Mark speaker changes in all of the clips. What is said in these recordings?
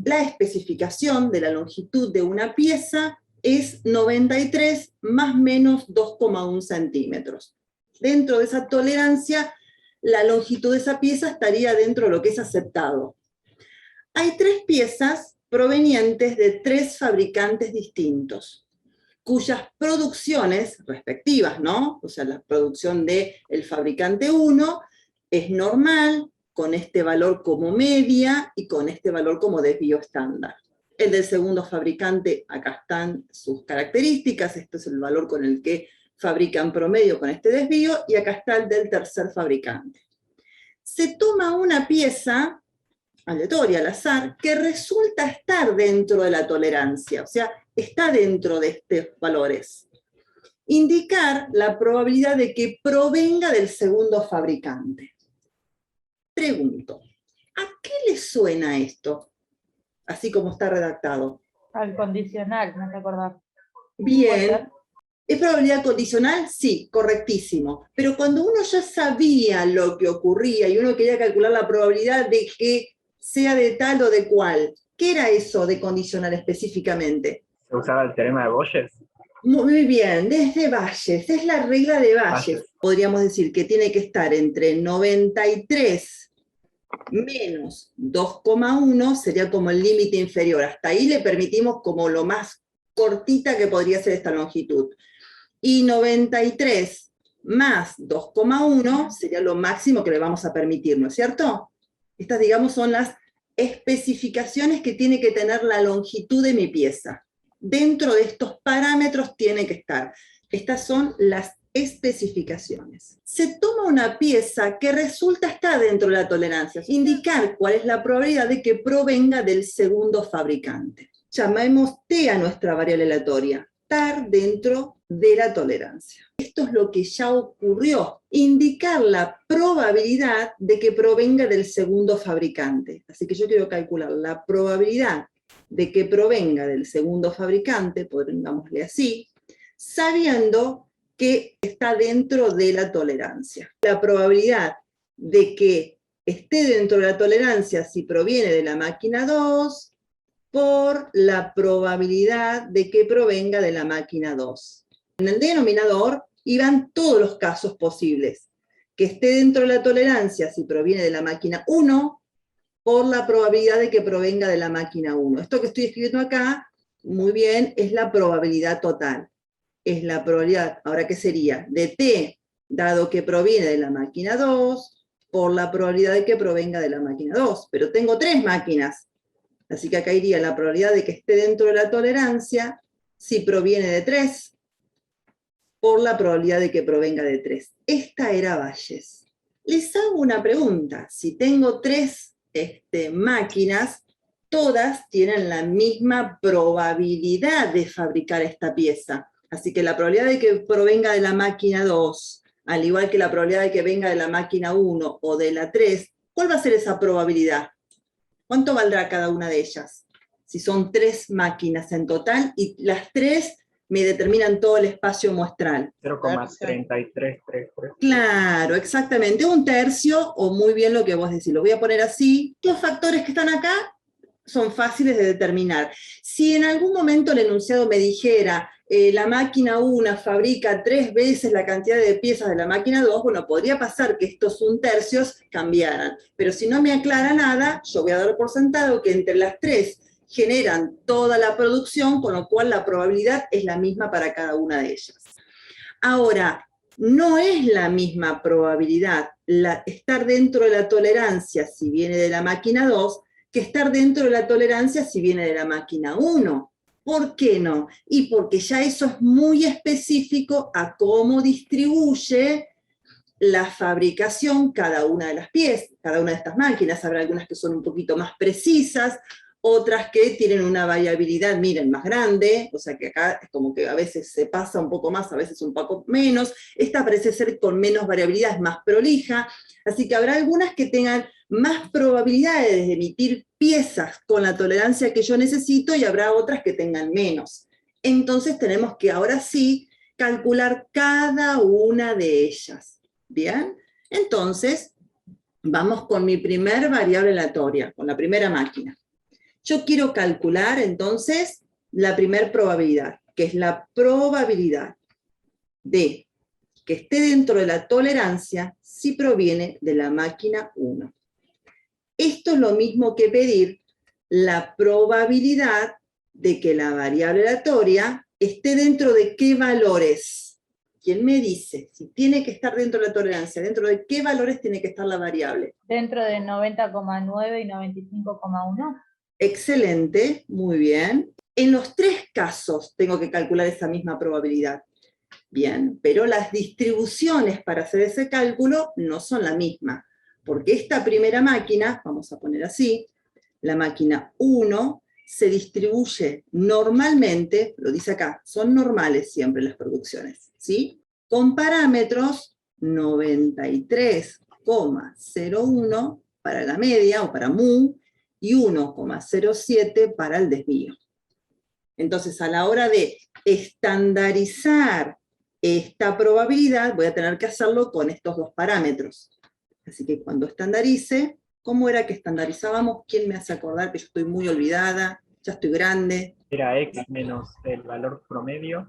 Speaker 1: la especificación de la longitud de una pieza es 93 más menos 2,1 centímetros. Dentro de esa tolerancia, la longitud de esa pieza estaría dentro de lo que es aceptado. Hay 3 piezas provenientes de 3 fabricantes distintos, cuyas producciones respectivas, ¿no? O sea, la producción del fabricante 1 es normal, con este valor como media y con este valor como desvío estándar. El del segundo fabricante, acá están sus características, este es el valor con el que fabrican promedio con este desvío, y acá está el del tercer fabricante. Se toma una pieza aleatoria, al azar, que resulta estar dentro de la tolerancia, o sea, está dentro de estos valores. Indicar la probabilidad de que provenga del segundo fabricante. Pregunto, ¿a qué le suena esto? Así como está redactado.
Speaker 2: Al condicional, no te acordás.
Speaker 1: Bien. ¿Es probabilidad condicional? Sí, correctísimo. Pero cuando uno ya sabía lo que ocurría y uno quería calcular la probabilidad de que sea de tal o de cual, ¿qué era eso de condicional específicamente?
Speaker 3: ¿Se usaba el teorema de Bayes?
Speaker 1: Muy bien, desde Bayes, es la regla de Bayes. Podríamos decir que tiene que estar entre 93 menos 2,1, sería como el límite inferior. Hasta ahí le permitimos como lo más cortita que podría ser esta longitud. Y 93 más 2,1 sería lo máximo que le vamos a permitir, ¿no es cierto? Estas, digamos, son las especificaciones que tiene que tener la longitud de mi pieza. Dentro de estos parámetros tiene que estar. Estas son las especificaciones. Se toma una pieza que resulta estar dentro de la tolerancia. Indicar cuál es la probabilidad de que provenga del segundo fabricante. Llamemos T a nuestra variable aleatoria. Estar dentro de la tolerancia. Esto es lo que ya ocurrió. Indicar la probabilidad de que provenga del segundo fabricante. Así que yo quiero calcular la probabilidad de que provenga del segundo fabricante, pongámosle así, sabiendo que está dentro de la tolerancia. La probabilidad de que esté dentro de la tolerancia si proviene de la máquina 2, por la probabilidad de que provenga de la máquina 2. En el denominador iban todos los casos posibles. Que esté dentro de la tolerancia si proviene de la máquina 1, por la probabilidad de que provenga de la máquina 1. Esto que estoy escribiendo acá, muy bien, es la probabilidad total. Es la probabilidad, ahora ¿qué sería? De T, dado que proviene de la máquina 2, por la probabilidad de que provenga de la máquina 2. Pero tengo 3 máquinas. Así que acá iría la probabilidad de que esté dentro de la tolerancia, si proviene de 3, por la probabilidad de que provenga de 3. Esta era Bayes. Les hago una pregunta. Si tengo 3 máquinas, todas tienen la misma probabilidad de fabricar esta pieza. Así que la probabilidad de que provenga de la máquina 2, al igual que la probabilidad de que venga de la máquina 1 o de la 3, ¿cuál va a ser esa probabilidad? ¿Cuánto valdrá cada una de ellas? Si son 3 máquinas en total y las 3 me determinan todo el espacio muestral.
Speaker 3: 0,3333.
Speaker 1: Claro, exactamente, 1/3, o muy bien lo que vos decís. Lo voy a poner así. Los factores que están acá son fáciles de determinar. Si en algún momento el enunciado me dijera la máquina 1 fabrica 3 veces la cantidad de piezas de la máquina 2, bueno, podría pasar que estos 1/3 cambiaran. Pero si no me aclara nada, yo voy a dar por sentado que entre las 3 generan toda la producción, con lo cual la probabilidad es la misma para cada una de ellas. Ahora, no es la misma probabilidad estar dentro de la tolerancia si viene de la máquina 2 que estar dentro de la tolerancia si viene de la máquina 1. ¿Por qué no? Y porque ya eso es muy específico a cómo distribuye la fabricación cada una de las piezas, cada una de estas máquinas. Habrá algunas que son un poquito más precisas, otras que tienen una variabilidad, miren, más grande, o sea que acá es como que a veces se pasa un poco más, a veces un poco menos. Esta parece ser con menos variabilidad, es más prolija, así que habrá algunas que tengan más probabilidades de emitir piezas con la tolerancia que yo necesito y habrá otras que tengan menos. Entonces tenemos que ahora sí calcular cada una de ellas. ¿Bien? Entonces, vamos con mi primer variable aleatoria, con la primera máquina. Yo quiero calcular entonces la primer probabilidad, que es la probabilidad de que esté dentro de la tolerancia si proviene de la máquina 1. Esto es lo mismo que pedir la probabilidad de que la variable aleatoria esté dentro de qué valores. ¿Quién me dice? Si tiene que estar dentro de la tolerancia, ¿dentro de qué valores tiene que estar la variable?
Speaker 2: Dentro de 90,9 y 95,1.
Speaker 1: Excelente, muy bien. En los tres casos tengo que calcular esa misma probabilidad. Bien, pero las distribuciones para hacer ese cálculo no son la misma, porque esta primera máquina, vamos a poner así, la máquina 1, se distribuye normalmente, lo dice acá, son normales siempre las producciones, ¿sí? Con parámetros 93,01 para la media o para mu, y 1,07 para el desvío. Entonces, a la hora de estandarizar esta probabilidad, voy a tener que hacerlo con estos dos parámetros. Así que cuando estandarice, ¿cómo era que estandarizábamos? ¿Quién me hace acordar que yo estoy muy olvidada? Ya estoy grande.
Speaker 3: Era x menos el valor promedio.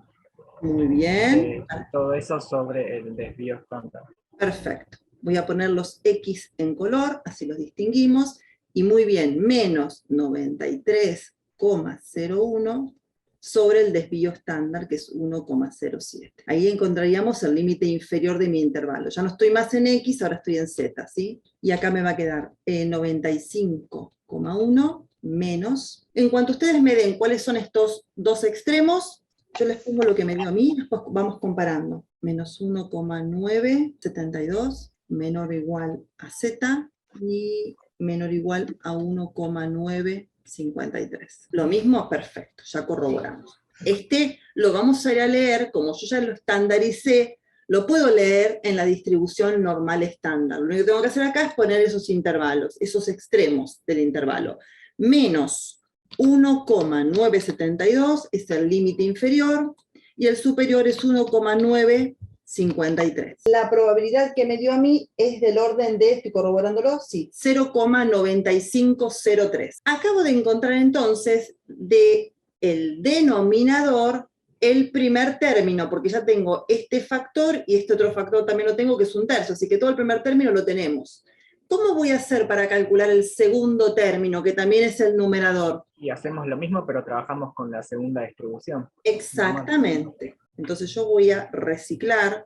Speaker 1: Muy bien.
Speaker 3: Todo eso sobre el desvío estándar.
Speaker 1: Perfecto. Voy a poner los X en color, así los distinguimos. Y muy bien, menos 93,01 sobre el desvío estándar, que es 1,07. Ahí encontraríamos el límite inferior de mi intervalo. Ya no estoy más en X, ahora estoy en Z, ¿sí? Y acá me va a quedar 95,1 menos. En cuanto ustedes me den cuáles son estos dos extremos, yo les pongo lo que me dio a mí, después vamos comparando. Menos 1,972, menor o igual a Z, y menor o igual a 1,953. Lo mismo, perfecto, ya corroboramos. Este lo vamos a ir a leer, como yo ya lo estandaricé, lo puedo leer en la distribución normal estándar. Lo único que tengo que hacer acá es poner esos intervalos, esos extremos del intervalo. Menos 1,972 es el límite inferior, y el superior es 1,953. La probabilidad que me dio a mí es del orden de, estoy corroborándolo, sí, 0,9503. Acabo de encontrar entonces de el denominador el primer término, porque ya tengo este factor y este otro factor también lo tengo, que es un tercio, así que todo el primer término lo tenemos. ¿Cómo voy a hacer para calcular el segundo término, que también es el numerador?
Speaker 3: Y hacemos lo mismo, pero trabajamos con la segunda distribución.
Speaker 1: Exactamente. Entonces yo voy a reciclar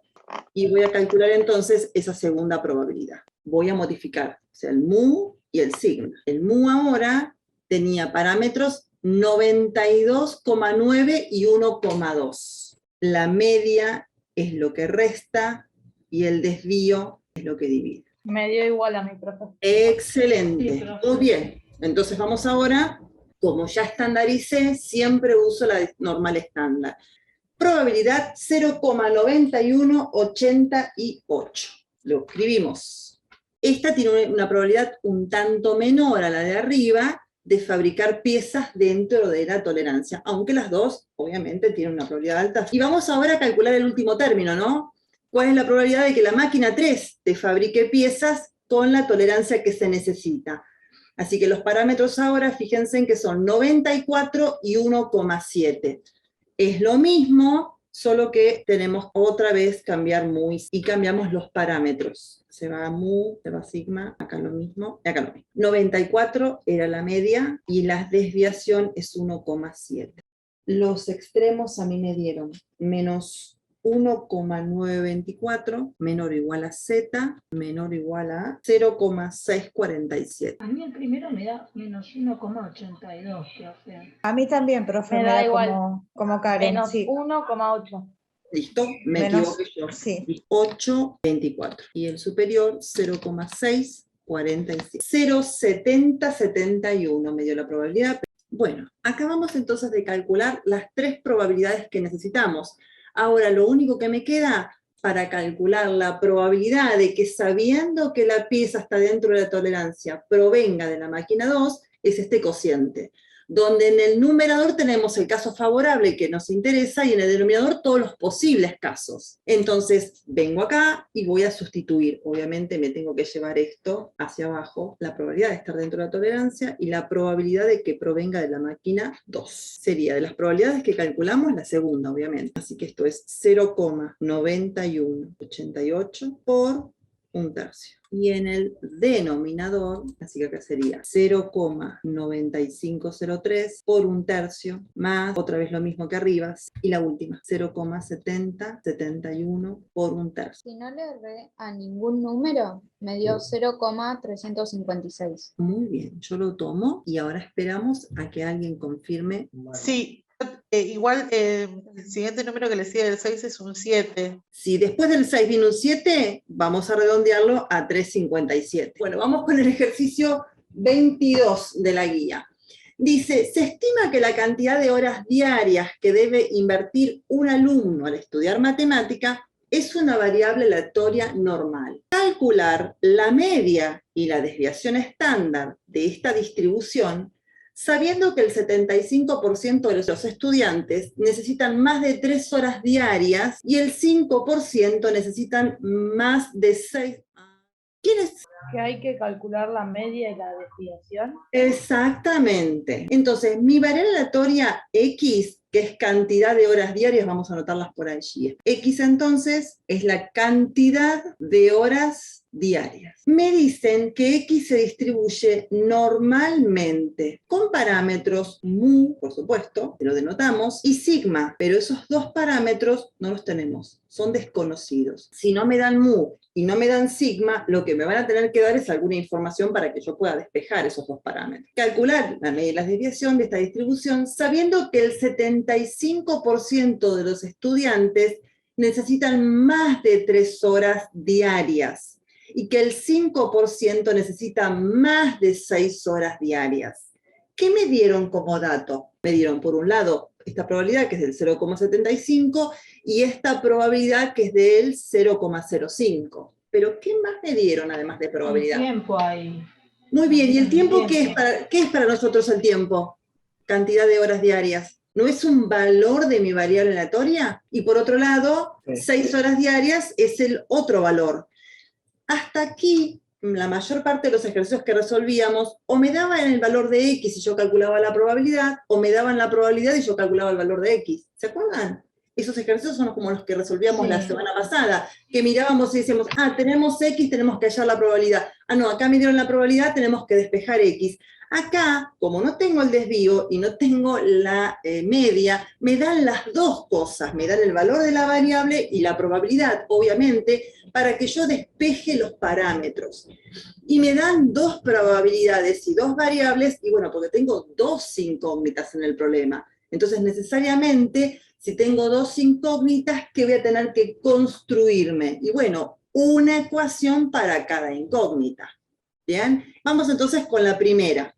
Speaker 1: y voy a calcular entonces esa segunda probabilidad. Voy a modificar, o sea, el mu y el sigma. El mu ahora tenía parámetros 92,9 y 1,2. La media es lo que resta y el desvío es lo que divide.
Speaker 2: Me dio igual a mi profesor.
Speaker 1: Excelente,
Speaker 2: Sí,
Speaker 1: muy bien. Entonces vamos ahora, como ya estandaricé, siempre uso la normal estándar. Probabilidad 0,9188. Lo escribimos. Esta tiene una probabilidad un tanto menor a la de arriba de fabricar piezas dentro de la tolerancia, aunque las dos, obviamente, tienen una probabilidad alta. Y vamos ahora a calcular el último término, ¿no? ¿Cuál es la probabilidad de que la máquina 3 te fabrique piezas con la tolerancia que se necesita? Así que los parámetros ahora, fíjense en que son 94 y 1,7. Es lo mismo, solo que tenemos otra vez cambiar mu y cambiamos los parámetros. Se va mu, se va sigma, acá lo mismo, y acá lo mismo. 94 era la media y la desviación es 1,7. Los extremos a mí me dieron menos 1,924, menor o igual a Z, menor o igual a 0,647.
Speaker 4: A mí el primero me da menos 1,82, o sea.
Speaker 5: A mí también, profe,
Speaker 2: Me da igual.
Speaker 5: como Karen,
Speaker 2: Menos
Speaker 5: sí.
Speaker 2: 1,8.
Speaker 1: ¿Listo? Me equivoqué yo.
Speaker 5: Sí.
Speaker 1: 8,24. Y el superior, 0,647. 0,7071 me dio la probabilidad. Bueno, acabamos entonces de calcular las tres probabilidades que necesitamos. Ahora, lo único que me queda para calcular la probabilidad de que, sabiendo que la pieza está dentro de la tolerancia, provenga de la máquina 2, es este cociente. donde en el numerador tenemos el caso favorable que nos interesa y en el denominador todos los posibles casos. Entonces, vengo acá y voy a sustituir. Obviamente me tengo que llevar esto hacia abajo, la probabilidad de estar dentro de la tolerancia y la probabilidad de que provenga de la máquina 2. Sería de las probabilidades que calculamos la segunda, obviamente. Así que esto es 0,9188 por 1/3. Y en el denominador, así que acá sería 0,9503 por 1/3, más, otra vez lo mismo que arriba, y la última, 0,7071 por 1/3.
Speaker 6: Si no le erré a ningún número, me dio 0,356.
Speaker 1: Muy bien, yo lo tomo y ahora esperamos a que alguien confirme.
Speaker 7: Sí, igual el siguiente número que le sigue del 6 es un 7.
Speaker 1: Si después del 6 viene un 7, vamos a redondearlo a 357. Bueno, vamos con el ejercicio 22 de la guía. Dice, se estima que la cantidad de horas diarias que debe invertir un alumno al estudiar matemática es una variable aleatoria normal. Calcular la media y la desviación estándar de esta distribución, sabiendo que el 75% de los estudiantes necesitan más de 3 horas diarias y el 5% necesitan más de 6. ¿Quiénes?
Speaker 2: Que hay que calcular la media y la desviación.
Speaker 1: Exactamente. Entonces, mi variable aleatoria X, que es cantidad de horas diarias, vamos a anotarlas por allí. X entonces es la cantidad de horas diarias. Me dicen que X se distribuye normalmente con parámetros mu, por supuesto, que lo denotamos, y sigma, pero esos dos parámetros no los tenemos, son desconocidos. Si no me dan mu y no me dan sigma, lo que me van a tener que dar es alguna información para que yo pueda despejar esos dos parámetros. Calcular la media y la desviación de esta distribución, sabiendo que el 75% de los estudiantes necesitan más de 3 horas diarias y que el 5% necesita más de 6 horas diarias. ¿Qué me dieron como dato? Me dieron, por un lado, esta probabilidad que es del 0,75 y esta probabilidad que es del 0,05. Pero ¿qué más me dieron además de probabilidad?
Speaker 4: El tiempo ahí.
Speaker 1: Muy bien, ¿y el tiempo qué es para nosotros el tiempo? Cantidad de horas diarias. ¿No es un valor de mi variable aleatoria? Y por otro lado,
Speaker 3: Sí.
Speaker 1: 6 horas diarias es el otro valor. Hasta aquí, la mayor parte de los ejercicios que resolvíamos, o me daban el valor de X y yo calculaba la probabilidad, o me daban la probabilidad y yo calculaba el valor de X. ¿Se acuerdan? Esos ejercicios son como los que resolvíamos la semana pasada, que mirábamos y decíamos, tenemos X, tenemos que hallar la probabilidad. No, acá me dieron la probabilidad, tenemos que despejar X. Acá, como no tengo el desvío y no tengo la media, me dan las dos cosas, me dan el valor de la variable y la probabilidad, obviamente, para que yo despeje los parámetros. Y me dan dos probabilidades y dos variables, y bueno, porque tengo dos incógnitas en el problema. Entonces, necesariamente, si tengo dos incógnitas, ¿qué voy a tener que construirme? Y bueno, una ecuación para cada incógnita. ¿Bien? Vamos entonces con la primera.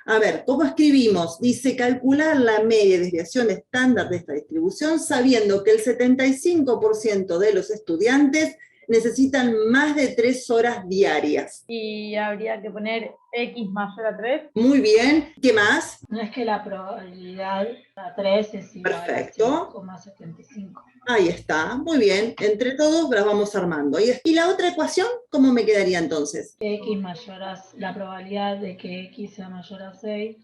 Speaker 1: A ver, ¿cómo escribimos? Dice, calcular la media y desviación estándar de esta distribución sabiendo que el 75% de los estudiantes necesitan más de 3 horas diarias.
Speaker 2: Y habría que poner X mayor a 3.
Speaker 1: Muy bien. ¿Qué más?
Speaker 4: No es que la probabilidad a 3 es igual
Speaker 1: Perfecto.
Speaker 4: a 0,75.
Speaker 1: Ahí está. Muy bien. Entre todos las vamos armando. ¿Y la otra ecuación? ¿Cómo me quedaría entonces?
Speaker 4: X mayor a, la probabilidad de que X sea mayor a 6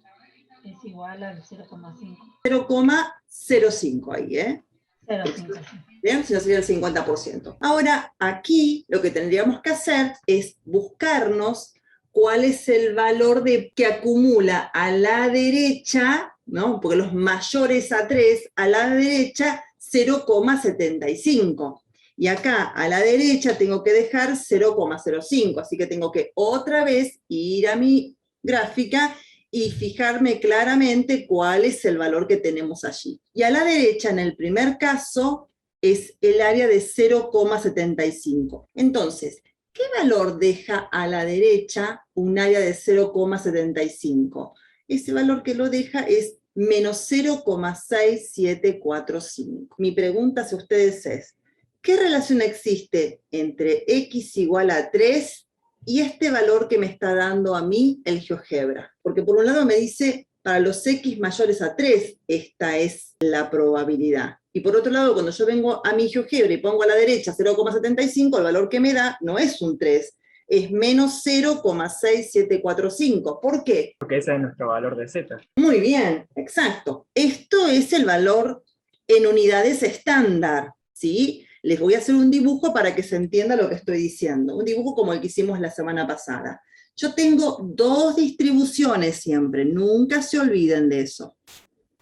Speaker 4: es igual al 0,5.
Speaker 1: 0,05 ahí, ¿eh?
Speaker 4: 0,5.
Speaker 1: Bien, si no sería el 50%. Ahora, aquí lo que tendríamos que hacer es buscarnos cuál es el valor que acumula a la derecha, ¿no? Porque los mayores a 3, a la derecha 0,75. Y acá a la derecha tengo que dejar 0,05, así que tengo que otra vez ir a mi gráfica y fijarme claramente cuál es el valor que tenemos allí. Y a la derecha, en el primer caso, es el área de 0,75. Entonces, ¿qué valor deja a la derecha un área de 0,75? Ese valor que lo deja es menos 0,6745. Mi pregunta hacia ustedes es, ¿qué relación existe entre X igual a 3 y este valor que me está dando a mí el GeoGebra? Porque por un lado me dice para los x mayores a 3, esta es la probabilidad. Y por otro lado, cuando yo vengo a mi GeoGebra y pongo a la derecha 0,75, el valor que me da no es un 3, es menos 0,6745. ¿Por qué?
Speaker 3: Porque ese es nuestro valor de Z.
Speaker 1: Muy bien, exacto. Esto es el valor en unidades estándar, ¿sí? Les voy a hacer un dibujo para que se entienda lo que estoy diciendo. Un dibujo como el que hicimos la semana pasada. Yo tengo dos distribuciones siempre, nunca se olviden de eso.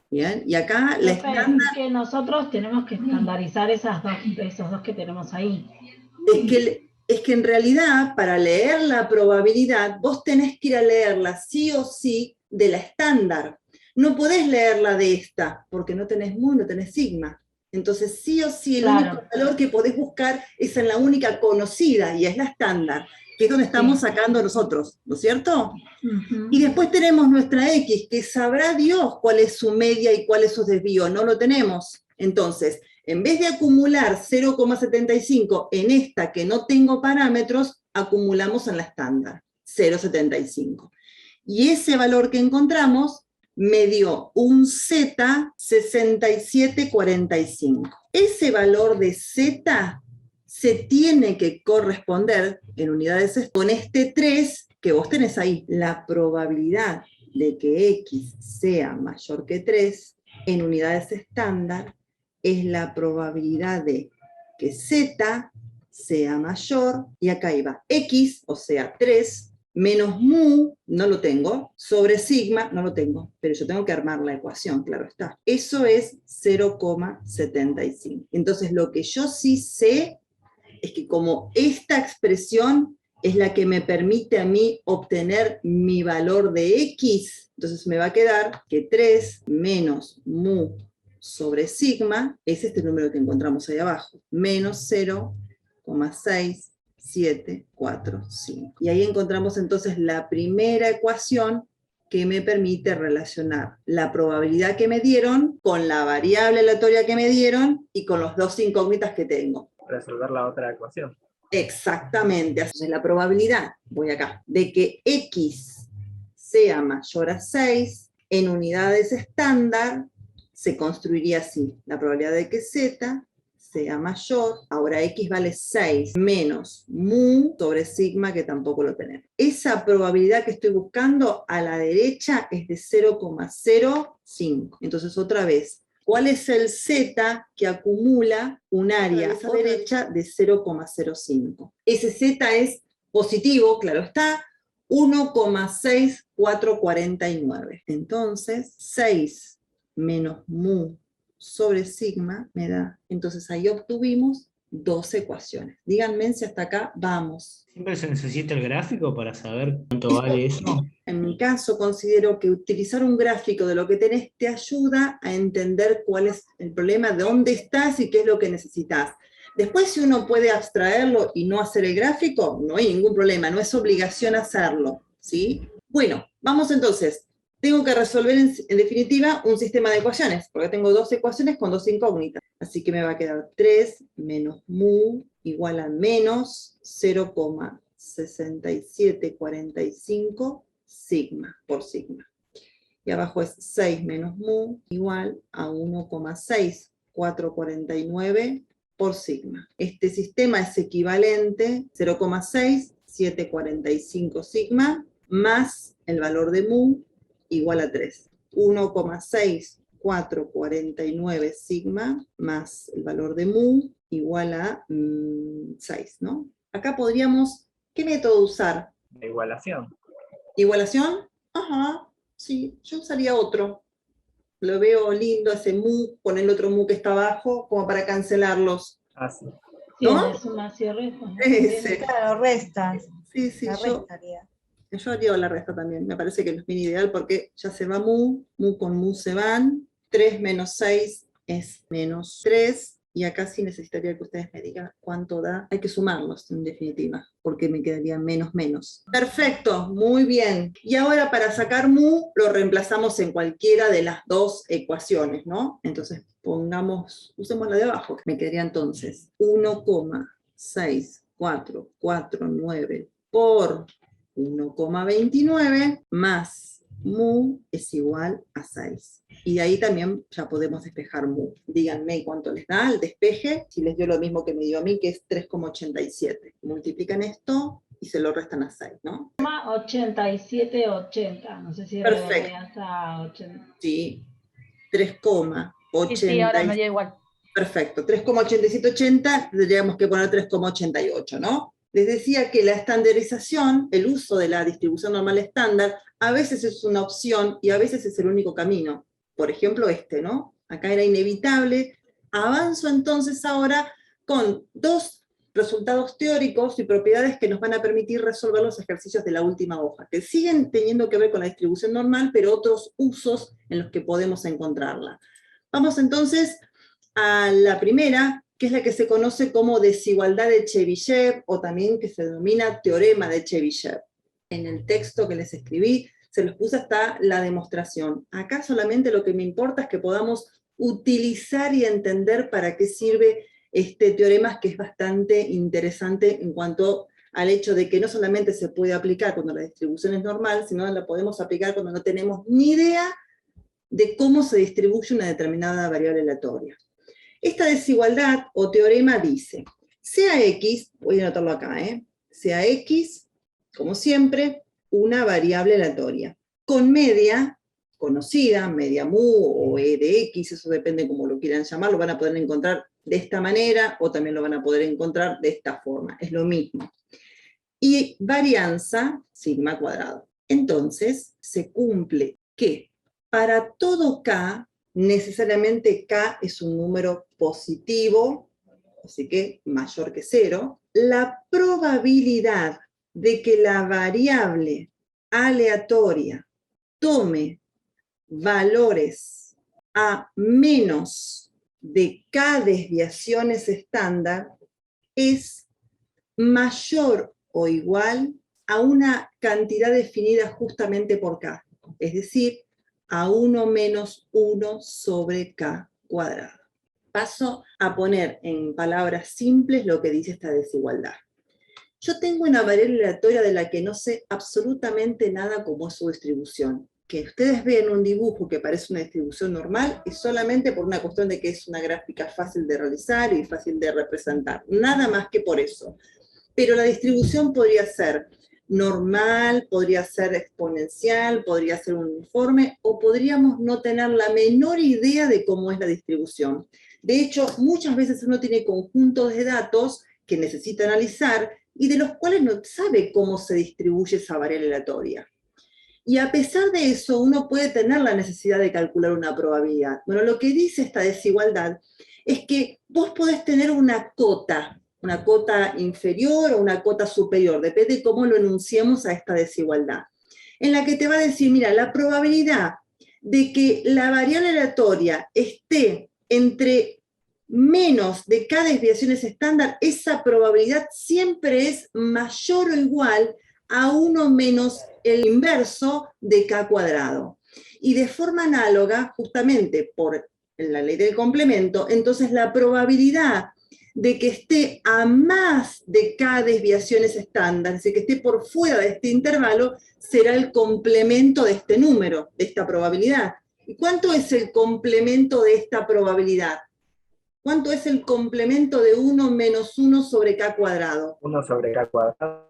Speaker 1: Bien, y acá la
Speaker 4: Profe,
Speaker 1: estándar...
Speaker 4: es que nosotros tenemos que estandarizar esos dos que tenemos ahí.
Speaker 1: Es que en realidad, para leer la probabilidad, vos tenés que ir a leerla sí o sí de la estándar. No podés leerla de esta, porque no tenés mu, no tenés sigma. Entonces, sí o sí, el único valor que podés buscar es en la única conocida, y es la estándar, que es donde estamos sacando nosotros, ¿no es cierto? Y después tenemos nuestra X, que sabrá Dios cuál es su media y cuál es su desvío, no lo tenemos. Entonces, en vez de acumular 0,75 en esta que no tengo parámetros, acumulamos en la estándar, 0,75. Y ese valor que encontramos me dio un Z 6745. Ese valor de Z se tiene que corresponder en unidades con este 3 que vos tenés ahí. La probabilidad de que X sea mayor que 3 en unidades estándar es la probabilidad de que Z sea mayor, y acá iba X, o sea 3, menos mu, no lo tengo, sobre sigma, no lo tengo, pero yo tengo que armar la ecuación, claro está. Eso es 0,75. Entonces lo que yo sí sé es que como esta expresión es la que me permite a mí obtener mi valor de X, entonces me va a quedar que 3 menos mu sobre sigma es este número que encontramos ahí abajo, menos 0,6745. Y ahí encontramos entonces la primera ecuación que me permite relacionar la probabilidad que me dieron con la variable aleatoria que me dieron y con los dos incógnitas que tengo.
Speaker 3: Resolver la otra ecuación.
Speaker 1: Exactamente. Entonces la probabilidad, voy acá, de que X sea mayor a 6 en unidades estándar se construiría así. La probabilidad de que Z sea mayor, ahora X vale 6 menos mu sobre sigma, que tampoco lo tenemos. Esa probabilidad que estoy buscando a la derecha es de 0,05. Entonces otra vez, ¿cuál es el Z que acumula un área a esa derecha de 0,05? Ese Z es positivo, claro está, 1,6449. Entonces, 6 menos mu sobre sigma me da. Entonces ahí obtuvimos dos ecuaciones. Díganme si hasta acá vamos.
Speaker 8: ¿Siempre se necesita el gráfico para saber cuánto vale eso?
Speaker 1: En mi caso considero que utilizar un gráfico de lo que tenés te ayuda a entender cuál es el problema, de dónde estás y qué es lo que necesitas. Después, si uno puede abstraerlo y no hacer el gráfico, no hay ningún problema, no es obligación hacerlo, ¿sí? Bueno, vamos entonces. Tengo que resolver en definitiva un sistema de ecuaciones, porque tengo dos ecuaciones con dos incógnitas. Así que me va a quedar 3 menos mu igual a menos 0,6745 sigma por sigma. Y abajo es 6 menos mu igual a 1,6449 por sigma. Este sistema es equivalente 0,6745 sigma más el valor de mu igual a 3. 1,6449 sigma más el valor de mu igual a 6, ¿no? Acá podríamos, ¿qué método usar?
Speaker 3: La igualación.
Speaker 1: ¿Igualación? Ajá, sí, yo usaría otro. Lo veo lindo ese mu, con el otro mu que está abajo, como para cancelarlos.
Speaker 3: Ah, sí.
Speaker 1: ¿No?
Speaker 4: Sí, suma y resta.
Speaker 1: Ese.
Speaker 5: Claro, restas.
Speaker 1: Sí, sí,
Speaker 5: La
Speaker 1: yo
Speaker 5: restaría.
Speaker 1: haría la resta también. Me parece que no es bien ideal porque ya se va mu con mu se van. 3 menos 6 es menos 3. Y acá sí necesitaría que ustedes me digan cuánto da. Hay que sumarlos, en definitiva, porque me quedaría menos menos. Perfecto, muy bien. Y ahora para sacar mu, lo reemplazamos en cualquiera de las dos ecuaciones, ¿no? Entonces usemos la de abajo. Me quedaría entonces 1,6449 por 1,29 más mu es igual a 6. Y de ahí también ya podemos despejar mu. Díganme cuánto les da el despeje, si les dio lo mismo que me dio a mí, que es 3,87. Multiplican esto y se lo restan a 6, ¿no?
Speaker 4: 87,80. No sé si
Speaker 1: Perfecto.
Speaker 4: redondeas a 80.
Speaker 1: Sí, 3,80.
Speaker 2: Sí, ahora me dio igual.
Speaker 1: Perfecto, 3,8780, tendríamos que poner 3,88, ¿no? Les decía que la estandarización, el uso de la distribución normal estándar, a veces es una opción y a veces es el único camino. Por ejemplo, ¿no? Acá era inevitable. Avanzo entonces ahora con dos resultados teóricos y propiedades que nos van a permitir resolver los ejercicios de la última hoja, que siguen teniendo que ver con la distribución normal, pero otros usos en los que podemos encontrarla. Vamos entonces a la primera, que es la que se conoce como desigualdad de Chebyshev, o también que se denomina teorema de Chebyshev. En el texto que les escribí, se los puse hasta la demostración. Acá solamente lo que me importa es que podamos utilizar y entender para qué sirve este teorema, que es bastante interesante en cuanto al hecho de que no solamente se puede aplicar cuando la distribución es normal, sino la podemos aplicar cuando no tenemos ni idea de cómo se distribuye una determinada variable aleatoria. Esta desigualdad o teorema dice, sea X, voy a anotarlo acá, sea X, como siempre, una variable aleatoria, con media conocida, media mu o e de X, eso depende cómo lo quieran llamar, lo van a poder encontrar de esta manera, o también lo van a poder encontrar de esta forma, es lo mismo. Y varianza, sigma cuadrado. Entonces, se cumple que para todo K, necesariamente K es un número positivo, así que mayor que 0, la probabilidad de que la variable aleatoria tome valores a menos de K desviaciones estándar es mayor o igual a una cantidad definida justamente por K, es decir, a 1 menos 1 sobre K cuadrado. Paso a poner en palabras simples lo que dice esta desigualdad. Yo tengo una variable aleatoria de la que no sé absolutamente nada cómo es su distribución. Que ustedes vean un dibujo que parece una distribución normal es solamente por una cuestión de que es una gráfica fácil de realizar y fácil de representar. Nada más que por eso. Pero la distribución podría ser normal, podría ser exponencial, podría ser uniforme, o podríamos no tener la menor idea de cómo es la distribución. De hecho, muchas veces uno tiene conjuntos de datos que necesita analizar y de los cuales no sabe cómo se distribuye esa variable aleatoria. Y a pesar de eso, uno puede tener la necesidad de calcular una probabilidad. Bueno, lo que dice esta desigualdad es que vos podés tener una cota inferior o una cota superior, depende de cómo lo enunciemos a esta desigualdad, en la que te va a decir, mira, la probabilidad de que la variable aleatoria esté entre menos de K desviaciones estándar, esa probabilidad siempre es mayor o igual a 1 menos el inverso de K cuadrado. Y de forma análoga, justamente por la ley del complemento, entonces la probabilidad de que esté a más de K desviaciones estándar, es decir, que esté por fuera de este intervalo, será el complemento de este número, de esta probabilidad. ¿Y cuánto es el complemento de esta probabilidad? ¿Cuánto es el complemento de 1 menos 1 sobre K cuadrado?
Speaker 3: 1 sobre K cuadrado.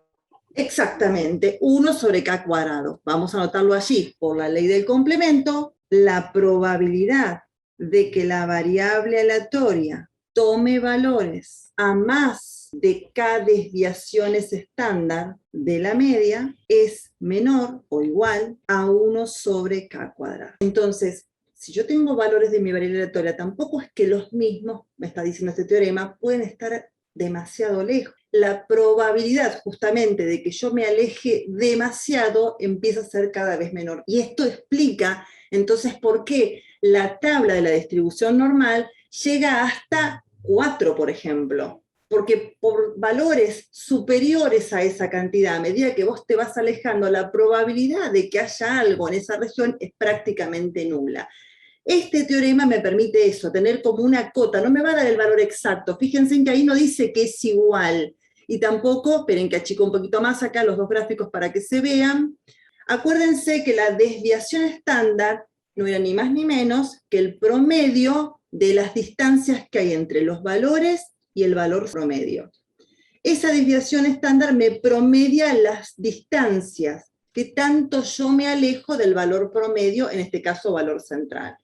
Speaker 1: Exactamente, 1 sobre K cuadrado. Vamos a anotarlo allí. Por la ley del complemento, la probabilidad de que la variable aleatoria tome valores a más de K desviaciones estándar de la media es menor o igual a 1 sobre K cuadrado. Entonces, si yo tengo valores de mi variable aleatoria, tampoco es que los mismos, me está diciendo este teorema, pueden estar demasiado lejos. La probabilidad justamente de que yo me aleje demasiado empieza a ser cada vez menor. Y esto explica entonces por qué la tabla de la distribución normal llega hasta 4, por ejemplo. Porque por valores superiores a esa cantidad, a medida que vos te vas alejando, la probabilidad de que haya algo en esa región es prácticamente nula. Este teorema me permite eso, tener como una cota, no me va a dar el valor exacto, fíjense en que ahí no dice que es igual, y tampoco, esperen que achico un poquito más acá los dos gráficos para que se vean, Acuérdense que la desviación estándar no era ni más ni menos que el promedio de las distancias que hay entre los valores y el valor promedio. Esa desviación estándar me promedia las distancias, que tanto yo me alejo del valor promedio, en este caso valor central.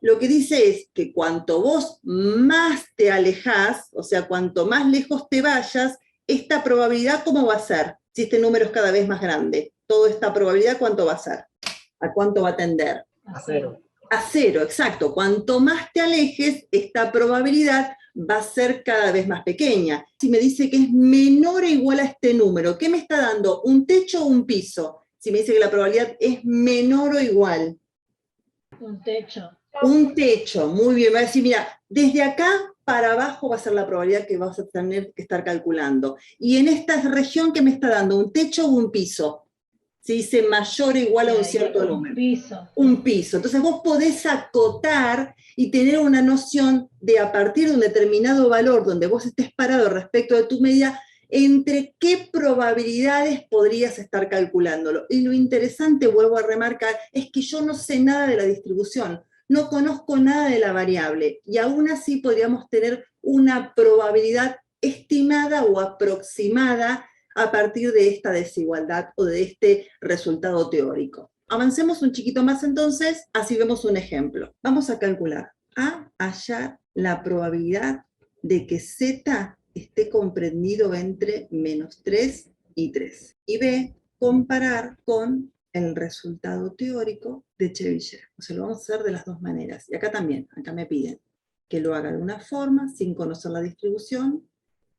Speaker 1: Lo que dice es que cuanto vos más te alejás, o sea, cuanto más lejos te vayas, esta probabilidad, ¿cómo va a ser? Si este número es cada vez más grande. Toda esta probabilidad, ¿cuánto va a ser? ¿A cuánto va a tender?
Speaker 3: A 0.
Speaker 1: A 0, exacto. Cuanto más te alejes, esta probabilidad va a ser cada vez más pequeña. Si me dice que es menor o igual a este número, ¿qué me está dando? ¿Un techo o un piso? Si me dice que la probabilidad es menor o igual.
Speaker 4: Un techo.
Speaker 1: Un techo, muy bien. Va a decir, mira, desde acá para abajo va a ser la probabilidad que vas a tener que estar calculando. Y en esta región, ¿qué me está dando? ¿Un techo o un piso? Se dice mayor o igual a un cierto número.
Speaker 4: Un piso.
Speaker 1: Un piso. Entonces vos podés acotar y tener una noción de a partir de un determinado valor donde vos estés parado respecto de tu medida, entre qué probabilidades podrías estar calculándolo. Y lo interesante, vuelvo a remarcar, es que yo no sé nada de la distribución, no conozco nada de la variable, y aún así podríamos tener una probabilidad estimada o aproximada a partir de esta desigualdad o de este resultado teórico. Avancemos un chiquito más entonces, así vemos un ejemplo. Vamos a calcular. A, hallar la probabilidad de que Z esté comprendido entre -3 y 3. Y B, comparar con el resultado teórico de Chebyshev. O sea, lo vamos a hacer de las dos maneras. Y acá también, acá me piden que lo haga de una forma, sin conocer la distribución,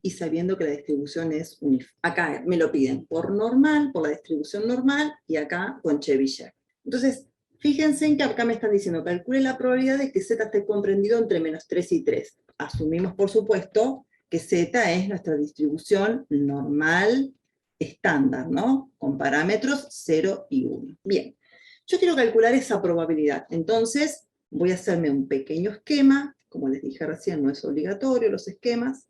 Speaker 1: y sabiendo que la distribución es uniforme. Acá me lo piden por normal, por la distribución normal, y acá con Chebyshev. Entonces, fíjense en que acá me están diciendo, calcule la probabilidad de que Z esté comprendido entre -3 y 3. Asumimos, por supuesto, que Z es nuestra distribución normal, estándar, ¿no? Con parámetros 0 y 1. Bien, yo quiero calcular esa probabilidad. Entonces, voy a hacerme un pequeño esquema. Como les dije recién, no es obligatorio los esquemas,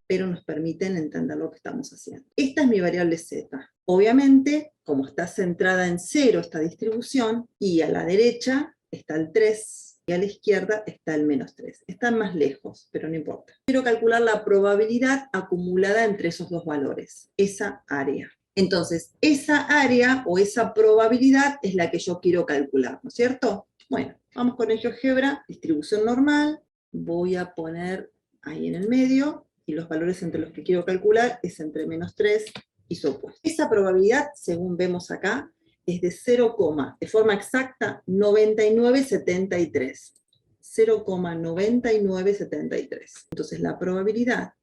Speaker 1: pero nos permiten entender lo que estamos haciendo. Esta es mi variable Z. Obviamente, como está centrada en 0 esta distribución, y a la derecha está el 3, y a la izquierda está el -3. Están más lejos, pero no importa. Quiero calcular la probabilidad acumulada entre esos dos valores, esa área. Entonces, esa área o esa probabilidad es la que yo quiero calcular, ¿no es cierto? Bueno, vamos con el GeoGebra, distribución normal, voy a poner ahí en el medio, y los valores entre los que quiero calcular es entre -3 y su opuesto. Esa probabilidad, según vemos acá, es de 0, de forma exacta, 9973. 0,9973. Entonces la probabilidad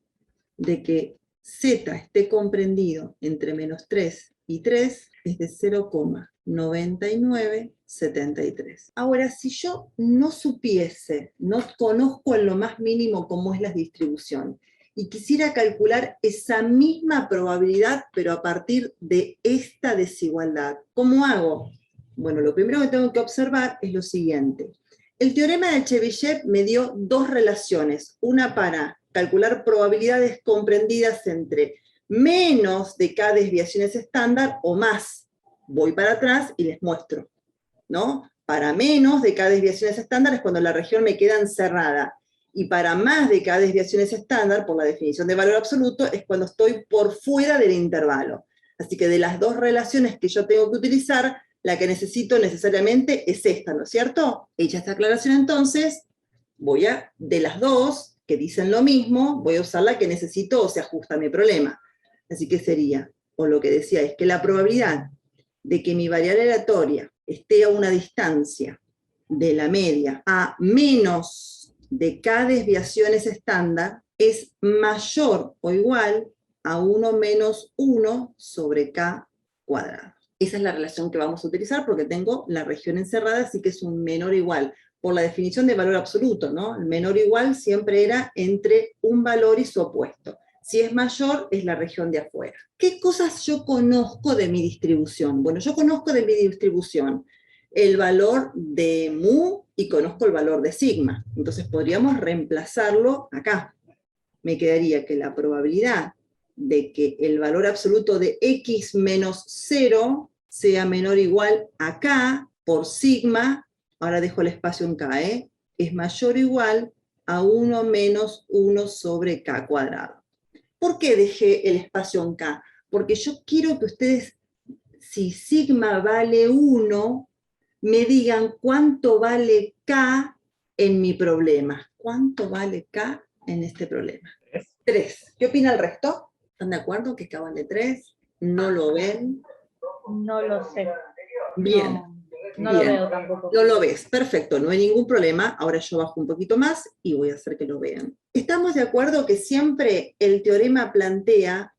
Speaker 1: de que Z esté comprendido entre -3 y 3 es de 0,9973. Ahora, si yo no supiese, no conozco en lo más mínimo cómo es la distribución, y quisiera calcular esa misma probabilidad, pero a partir de esta desigualdad, ¿cómo hago? Bueno, lo primero que tengo que observar es lo siguiente. El teorema de Chebyshev me dio dos relaciones, una para calcular probabilidades comprendidas entre menos de K desviaciones estándar o más. Voy para atrás y les muestro, ¿no? Para menos de K desviaciones estándar es cuando la región me queda encerrada, y para más de K desviaciones estándar, por la definición de valor absoluto, es cuando estoy por fuera del intervalo. Así que de las dos relaciones que yo tengo que utilizar, la que necesito necesariamente es esta, ¿no es cierto? Hecha esta aclaración entonces, voy a, de las dos, que dicen lo mismo, voy a usar la que necesito o se ajusta a mi problema. Así que sería, o lo que decía es que la probabilidad de que mi variable aleatoria esté a una distancia de la media a menos de K desviaciones estándar es mayor o igual a 1 menos 1 sobre K cuadrado. Esa es la relación que vamos a utilizar porque tengo la región encerrada, así que es un menor o igual. Por la definición de valor absoluto, ¿no? El menor o igual siempre era entre un valor y su opuesto. Si es mayor, es la región de afuera. ¿Qué cosas yo conozco de mi distribución? Bueno, yo conozco de mi distribución el valor de mu y conozco el valor de sigma. Entonces podríamos reemplazarlo acá. Me quedaría que la probabilidad de que el valor absoluto de x menos 0 sea menor o igual a K por sigma, ahora dejo el espacio en K, es mayor o igual a 1 menos 1 sobre K cuadrado. ¿Por qué dejé el espacio en K? Porque yo quiero que ustedes, si sigma vale 1, me digan cuánto vale K en mi problema. ¿Cuánto vale K en este problema? 3. ¿Qué opina el resto? ¿Están de acuerdo que K vale 3? ¿No lo ven?
Speaker 2: No lo sé.
Speaker 1: Bien.
Speaker 2: No lo
Speaker 1: Bien.
Speaker 2: veo tampoco.
Speaker 1: No lo ves, perfecto, no hay ningún problema. Ahora yo bajo un poquito más y voy a hacer que lo vean. Estamos de acuerdo que siempre el teorema plantea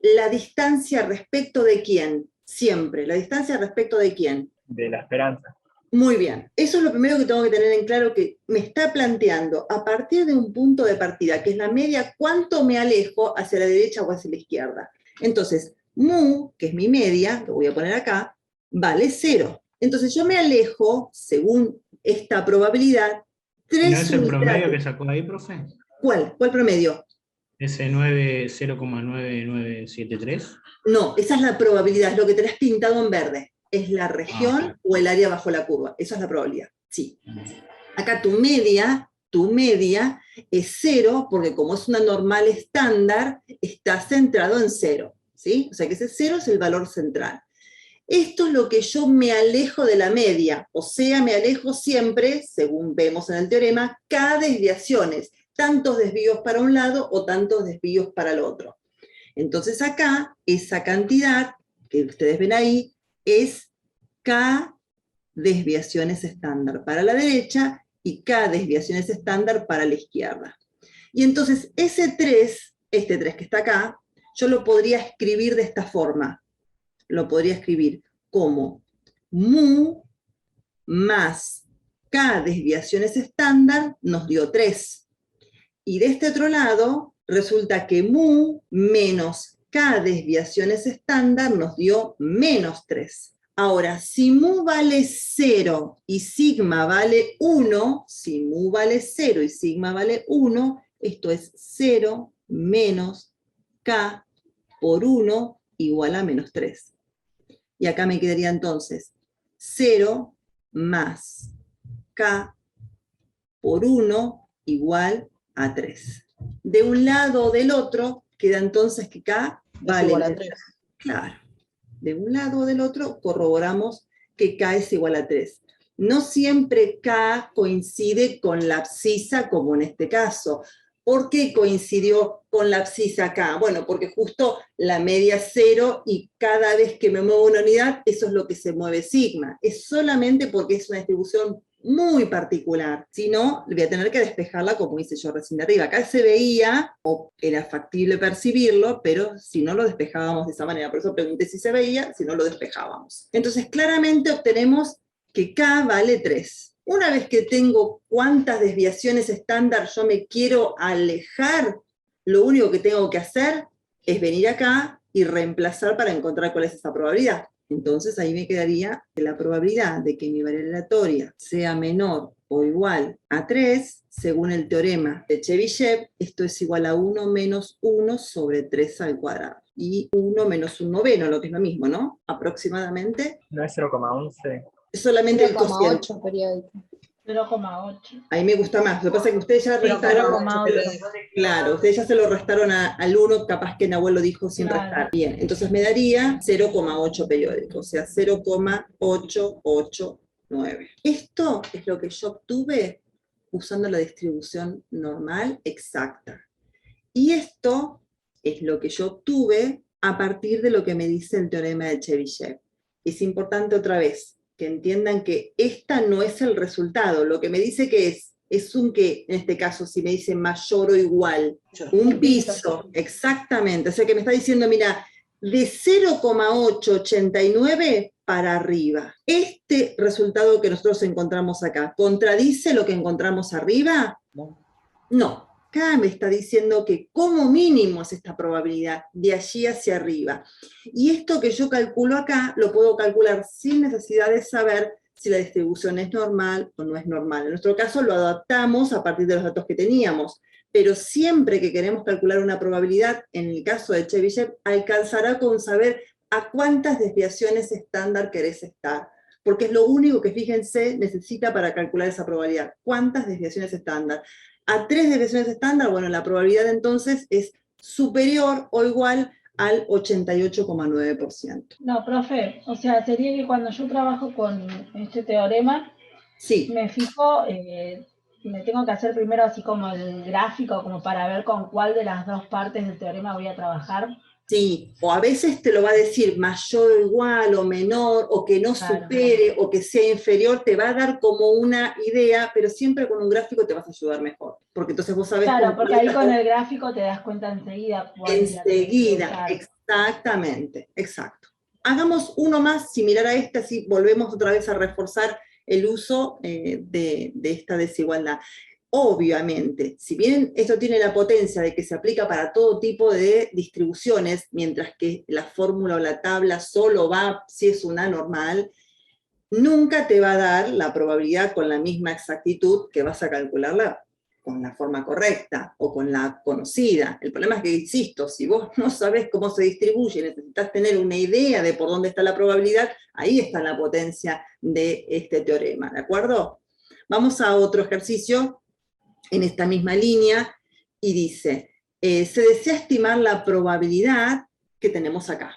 Speaker 1: la distancia respecto de quién. Siempre, la distancia respecto de quién.
Speaker 3: De la esperanza.
Speaker 1: Muy bien, eso es lo primero que tengo que tener en claro, que me está planteando a partir de un punto de partida, que es la media, cuánto me alejo hacia la derecha o hacia la izquierda. Entonces, mu, que es mi media, lo voy a poner acá, vale 0. Entonces yo me alejo, según esta probabilidad, 3
Speaker 8: ¿No es el promedio
Speaker 1: unidades.
Speaker 8: que sacó ahí, profe?
Speaker 1: ¿Cuál? ¿Cuál promedio?
Speaker 8: Ese 0,9973.
Speaker 1: No, esa es la probabilidad, es lo que tenés pintado en verde. Es la región
Speaker 8: Ah,
Speaker 1: o el área bajo la curva. Esa es la probabilidad, sí. Acá tu media es 0, porque como es una normal estándar, está centrado en 0, ¿sí? O sea que ese 0 es el valor central. Esto es lo que yo me alejo de la media, o sea, me alejo siempre, según vemos en el teorema, K desviaciones, tantos desvíos para un lado o tantos desvíos para el otro. Entonces acá, esa cantidad que ustedes ven ahí, es K desviaciones estándar para la derecha y K desviaciones estándar para la izquierda. Y entonces ese 3, este 3 que está acá, yo lo podría escribir de esta forma. Lo podría escribir como mu más K desviaciones estándar nos dio 3. Y de este otro lado, resulta que mu menos K desviaciones estándar nos dio menos 3. Ahora, si mu vale 0 y sigma vale 1, si mu vale 0 y sigma vale 1, esto es 0 menos K por 1 igual a menos 3. Y acá me quedaría entonces 0 más K por 1 igual a 3. De un lado o del otro, queda entonces que K vale
Speaker 7: igual a 3.
Speaker 1: Claro. De un lado o del otro corroboramos que K es igual a 3. No siempre K coincide con la abscisa, como en este caso. ¿Por qué coincidió con la abscisa acá? Bueno, porque justo la media es 0 y cada vez que me muevo una unidad, eso es lo que se mueve sigma. Es solamente porque es una distribución muy particular. Si no, voy a tener que despejarla como hice yo recién de arriba. Acá se veía, o era factible percibirlo, pero si no lo despejábamos de esa manera. Por eso pregunté si se veía, si no lo despejábamos. Entonces, claramente obtenemos que K vale 3. Una vez que tengo cuántas desviaciones estándar yo me quiero alejar, lo único que tengo que hacer es venir acá y reemplazar para encontrar cuál es esa probabilidad. Entonces ahí me quedaría que la probabilidad de que mi variable aleatoria sea menor o igual a 3, según el teorema de Chebyshev, esto es igual a 1 menos 1 sobre 3 al cuadrado. Y 1 menos 1 noveno, lo que es lo mismo, ¿no? Aproximadamente.
Speaker 3: No es 0,11.
Speaker 1: Es solamente el cociente.
Speaker 6: 0,8 periódico.
Speaker 4: 0,8.
Speaker 1: A mí me gusta más. Lo que pasa es que ustedes ya restaron.
Speaker 2: 0,8.
Speaker 1: Claro, ustedes ya se lo restaron al 1, capaz que Nahuel lo dijo sin
Speaker 4: Claro.
Speaker 1: restar. Bien, entonces me daría 0,8 periódico, o sea, 0,889. Esto es lo que yo obtuve usando la distribución normal exacta. Y esto es lo que yo obtuve a partir de lo que me dice el teorema de Chebyshev. Es importante otra vez que entiendan que esta no es el resultado. Lo que me dice que es un que, en este caso, si me dice mayor o igual, un piso, exactamente. O sea que me está diciendo, mira, de 0,889 para arriba. Este resultado que nosotros encontramos acá, ¿contradice lo que encontramos arriba? No. Acá me está diciendo que como mínimo es esta probabilidad, de allí hacia arriba. Y esto que yo calculo acá, lo puedo calcular sin necesidad de saber si la distribución es normal o no es normal. En nuestro caso lo adaptamos a partir de los datos que teníamos, pero siempre que queremos calcular una probabilidad, en el caso de Chebyshev, alcanzará con saber a cuántas desviaciones estándar querés estar. Porque es lo único que, fíjense, necesita para calcular esa probabilidad. ¿Cuántas desviaciones estándar? A 3 desviaciones estándar, bueno, la probabilidad entonces es superior o igual al 88,9%.
Speaker 4: No, profe, o sea, sería que cuando yo trabajo con este teorema,
Speaker 1: Sí.
Speaker 4: me fijo, me tengo que hacer primero así como el gráfico, como para ver con cuál de las dos partes del teorema voy a trabajar.
Speaker 1: Sí, o a veces te lo va a decir mayor o igual, o menor, o que no
Speaker 4: Claro.
Speaker 1: supere, o que sea inferior, te va a dar como una idea, pero siempre con un gráfico te vas a ayudar mejor, porque entonces vos sabés
Speaker 4: Claro,
Speaker 1: cómo
Speaker 4: porque ahí con el gráfico te das cuenta enseguida cuál es la que tenés que
Speaker 1: enseguida,
Speaker 4: usar.
Speaker 1: exactamente, exacto. Hagamos uno más similar a este, así volvemos otra vez a reforzar el uso de esta desigualdad. Obviamente, si bien esto tiene la potencia de que se aplica para todo tipo de distribuciones, mientras que la fórmula o la tabla solo va si es una normal, nunca te va a dar la probabilidad con la misma exactitud que vas a calcularla con la forma correcta o con la conocida. El problema es que, insisto, si vos no sabés cómo se distribuye, necesitas tener una idea de por dónde está la probabilidad, ahí está la potencia de este teorema, ¿de acuerdo? Vamos a otro ejercicio en esta misma línea, y dice, se desea estimar la probabilidad que tenemos acá,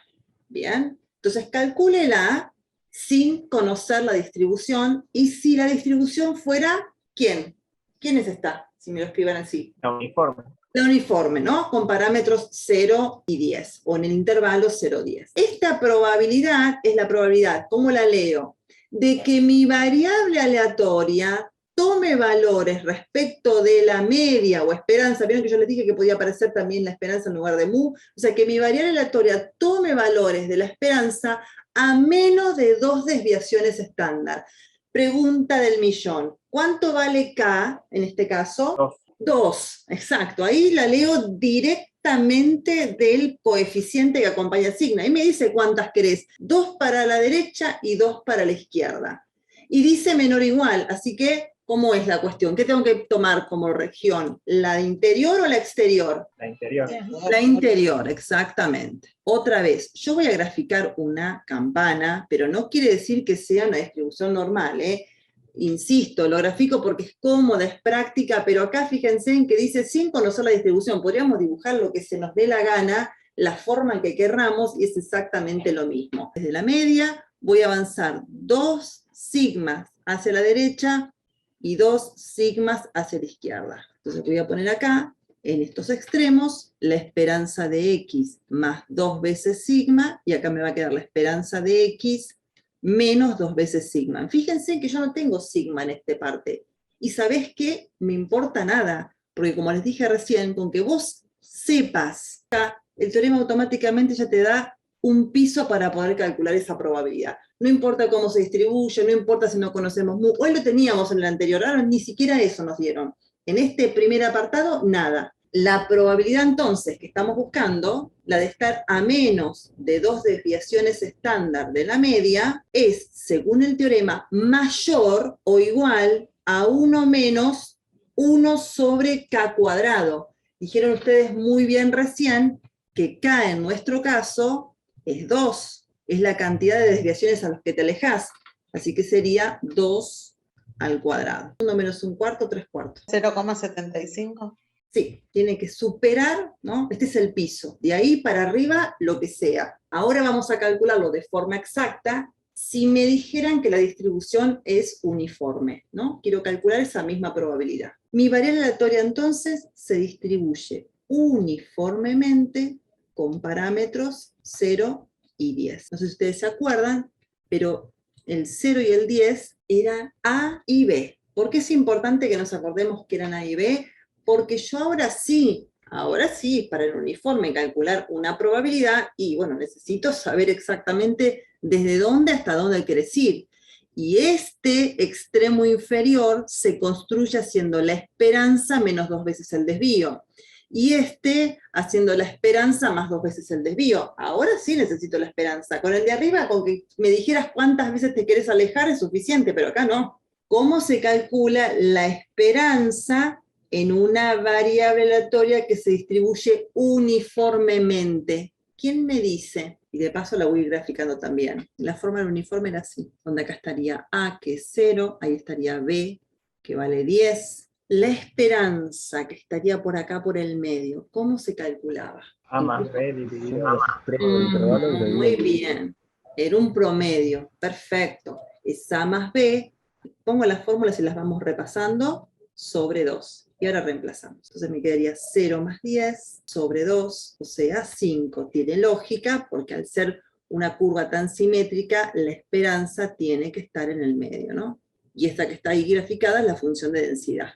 Speaker 1: ¿bien? Entonces calcúlela sin conocer la distribución, y si la distribución fuera, ¿quién? ¿Quién es esta? Si me lo escriban así.
Speaker 3: La uniforme.
Speaker 1: La uniforme, ¿no? Con parámetros 0 y 10, o en el intervalo 0, 10. Esta probabilidad es la probabilidad, ¿cómo la leo? De que mi variable aleatoria tome valores respecto de la media o esperanza. Vieron que yo les dije que podía aparecer también la esperanza en lugar de mu. O sea, que mi variable aleatoria tome valores de la esperanza a menos de 2 desviaciones estándar. Pregunta del millón. ¿Cuánto vale K en este caso?
Speaker 3: 2.
Speaker 1: 2, exacto. Ahí la leo directamente del coeficiente que acompaña el signo. Ahí me dice cuántas querés. 2 para la derecha y 2 para la izquierda. Y dice menor o igual, así que, ¿cómo es la cuestión? ¿Qué tengo que tomar como región? ¿La interior o la exterior?
Speaker 3: La interior.
Speaker 1: La interior, exactamente. Otra vez, yo voy a graficar una campana, pero no quiere decir que sea una distribución normal, ¿eh? Insisto, lo grafico porque es cómoda, es práctica, pero acá fíjense en que dice sin conocer la distribución. Podríamos dibujar lo que se nos dé la gana, la forma en que querramos, y es exactamente lo mismo. Desde la media voy a avanzar 2 sigmas hacia la derecha y 2 sigmas hacia la izquierda. Entonces voy a poner acá, en estos extremos, la esperanza de x más 2 veces sigma, y acá me va a quedar la esperanza de x menos 2 veces sigma. Fíjense que yo no tengo sigma en esta parte. Y ¿sabés qué? Me importa nada, porque como les dije recién, con que vos sepas, el teorema automáticamente ya te da un piso para poder calcular esa probabilidad. No importa cómo se distribuye, no importa si no conocemos mu. Hoy lo teníamos en el anterior, ahora ni siquiera eso nos dieron. En este primer apartado, nada. La probabilidad entonces que estamos buscando, la de estar a menos de 2 desviaciones estándar de la media, es, según el teorema, mayor o igual a 1 menos 1 sobre k cuadrado. Dijeron ustedes muy bien recién que k en nuestro caso es 2, es la cantidad de desviaciones a las que te alejas, así que sería 2 al cuadrado. 1 menos 1/4, 3/4.
Speaker 7: 0,75.
Speaker 1: Sí, tiene que superar, ¿no? Este es el piso. De ahí para arriba, lo que sea. Ahora vamos a calcularlo de forma exacta si me dijeran que la distribución es uniforme, ¿no? Quiero calcular esa misma probabilidad. Mi variable aleatoria entonces se distribuye uniformemente con parámetros 0 y 10. No sé si ustedes se acuerdan, pero el 0 y el 10 eran A y B. ¿Por qué es importante que nos acordemos que eran A y B? Porque yo ahora sí, para el uniforme calcular una probabilidad, y bueno, necesito saber exactamente desde dónde hasta dónde querés ir. Y este extremo inferior se construye haciendo la esperanza menos 2 veces el desvío. Y este haciendo la esperanza más 2 veces el desvío. Ahora sí necesito la esperanza. Con el de arriba, con que me dijeras cuántas veces te querés alejar es suficiente, pero acá no. ¿Cómo se calcula la esperanza en una variable aleatoria que se distribuye uniformemente? ¿quién me dice? Y de paso la voy a ir graficando también. La forma del uniforme era así, donde acá estaría A, que es 0, ahí estaría B, que vale 10. La esperanza, que estaría por acá por el medio, ¿cómo se calculaba?
Speaker 3: A más B dividido.
Speaker 9: Los extremos del intervalo y
Speaker 1: Muy bien, era un promedio, perfecto. Es A más B, pongo las fórmulas y las vamos repasando, sobre 2. Y ahora reemplazamos. Entonces me quedaría 0 más 10 sobre 2, o sea, 5. Tiene lógica, porque al ser una curva tan simétrica, la esperanza tiene que estar en el medio, ¿no? Y esta que está ahí graficada es la función de densidad.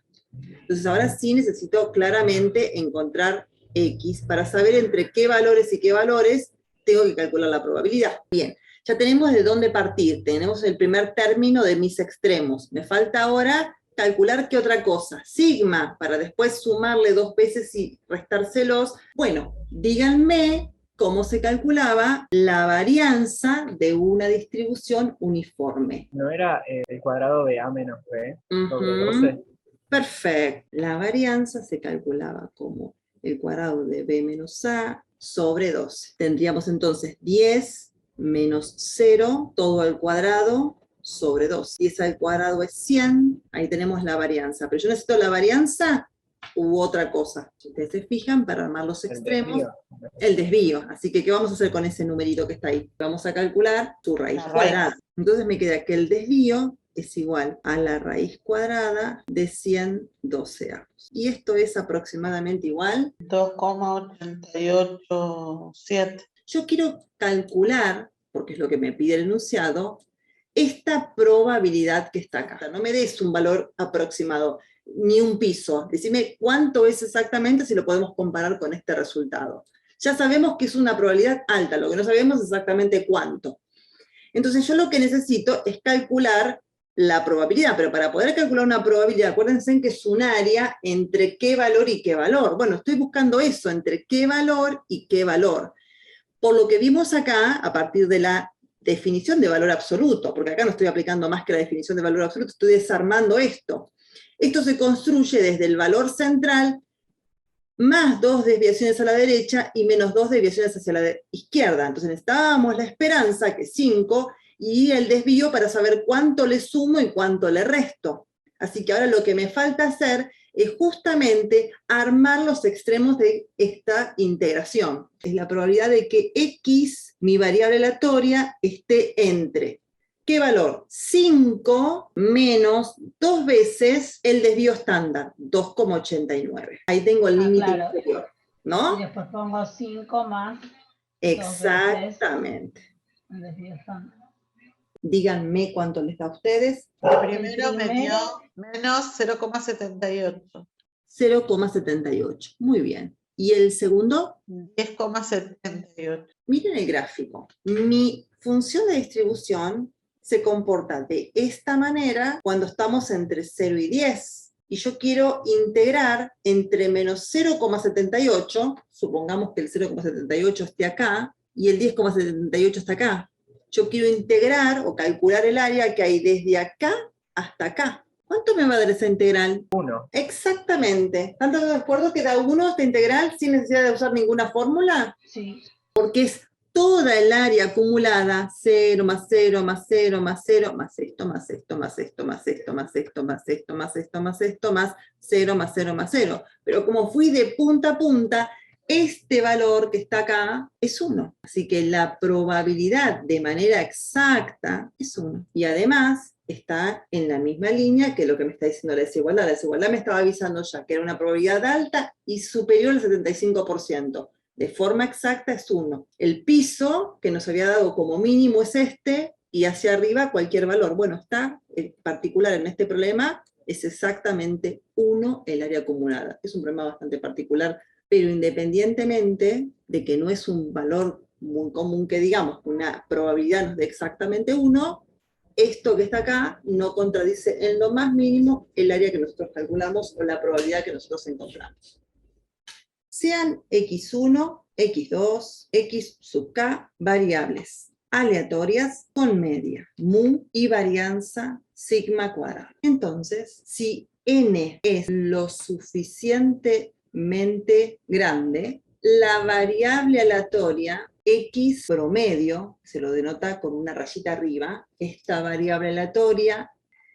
Speaker 1: Entonces ahora sí necesito claramente encontrar X para saber entre qué valores y qué valores tengo que calcular la probabilidad. Bien, ya tenemos de dónde partir, tenemos el primer término de mis extremos. Me falta ahora calcular qué otra cosa. Sigma, para después sumarle 2 veces y restárselos. Bueno, díganme cómo se calculaba la varianza de una distribución uniforme.
Speaker 3: ¿No era el cuadrado de A menos B sobre
Speaker 1: Ujú.
Speaker 3: 12?
Speaker 1: Perfecto. La varianza se calculaba como el cuadrado de B menos A sobre 12. Tendríamos entonces 10 menos 0, todo al cuadrado, sobre 2. 10 al cuadrado es 100, ahí tenemos la varianza. Pero yo necesito la varianza u otra cosa. Si ustedes se fijan, para armar los extremos, el desvío. Así que, ¿qué vamos a hacer con ese numerito que está ahí? Vamos a calcular su raíz cuadrada. Entonces me queda que el desvío es igual a la raíz cuadrada de 112. Y esto es aproximadamente igual
Speaker 7: 2,887.
Speaker 1: Yo quiero calcular, porque es lo que me pide el enunciado, esta probabilidad que está acá. No me des un valor aproximado, ni un piso. Decime cuánto es exactamente si lo podemos comparar con este resultado. Ya sabemos que es una probabilidad alta, lo que no sabemos es exactamente cuánto. Entonces yo lo que necesito es calcular la probabilidad, pero para poder calcular una probabilidad, acuérdense que es un área entre qué valor y qué valor. Bueno, estoy buscando eso, entre qué valor y qué valor. Por lo que vimos acá, a partir de la definición de valor absoluto, porque acá no estoy aplicando más que la definición de valor absoluto, estoy desarmando esto. Esto se construye desde el valor central, más 2 desviaciones a la derecha y menos 2 desviaciones hacia la izquierda. Entonces necesitábamos la esperanza, que es 5, y el desvío para saber cuánto le sumo y cuánto le resto. Así que ahora lo que me falta hacer es justamente armar los extremos de esta integración. Es la probabilidad de que X, mi variable aleatoria, esté entre, ¿qué valor? 5 menos 2 veces el desvío estándar, 2,89. Ahí tengo el límite inferior, ¿no?
Speaker 4: Y después pongo 5 más
Speaker 1: Exactamente.
Speaker 4: el desvío estándar.
Speaker 1: Díganme cuánto les da a ustedes.
Speaker 7: El primero me dio menos 0,78.
Speaker 1: 0,78. Muy bien. ¿Y el segundo?
Speaker 7: 10,78.
Speaker 1: Miren el gráfico. Mi función de distribución se comporta de esta manera cuando estamos entre 0 y 10. Y yo quiero integrar entre menos 0,78, supongamos que el 0,78 esté acá, y el 10,78 está acá. Yo quiero integrar o calcular el área que hay desde acá hasta acá. ¿Cuánto me va a dar esa integral?
Speaker 3: 1.
Speaker 1: Exactamente. ¿Están todos de acuerdo que da 1 esta integral sin necesidad de usar ninguna fórmula?
Speaker 4: Sí.
Speaker 1: Porque es toda el área acumulada, 0 más 0 más 0 más 0 más esto, más esto, más esto, más esto, más esto, más esto, más esto, más esto, más 0 más 0 más 0. Pero como fui de punta a punta, este valor que está acá es 1. Así que la probabilidad de manera exacta es 1. Y además está en la misma línea que lo que me está diciendo la desigualdad. La desigualdad me estaba avisando ya que era una probabilidad alta y superior al 75%. De forma exacta es 1. El piso que nos había dado como mínimo es este, y hacia arriba cualquier valor. Bueno, está en particular en este problema, es exactamente 1 el área acumulada. Es un problema bastante particular, pero independientemente de que no es un valor muy común que digamos, una probabilidad nos dé exactamente 1, esto que está acá no contradice en lo más mínimo el área que nosotros calculamos o la probabilidad que nosotros encontramos. Sean x1, x2, x sub k variables aleatorias con media, mu y varianza sigma cuadrada. Entonces, si n es lo suficientemente grande, la variable aleatoria X promedio, se lo denota con una rayita arriba, esta variable aleatoria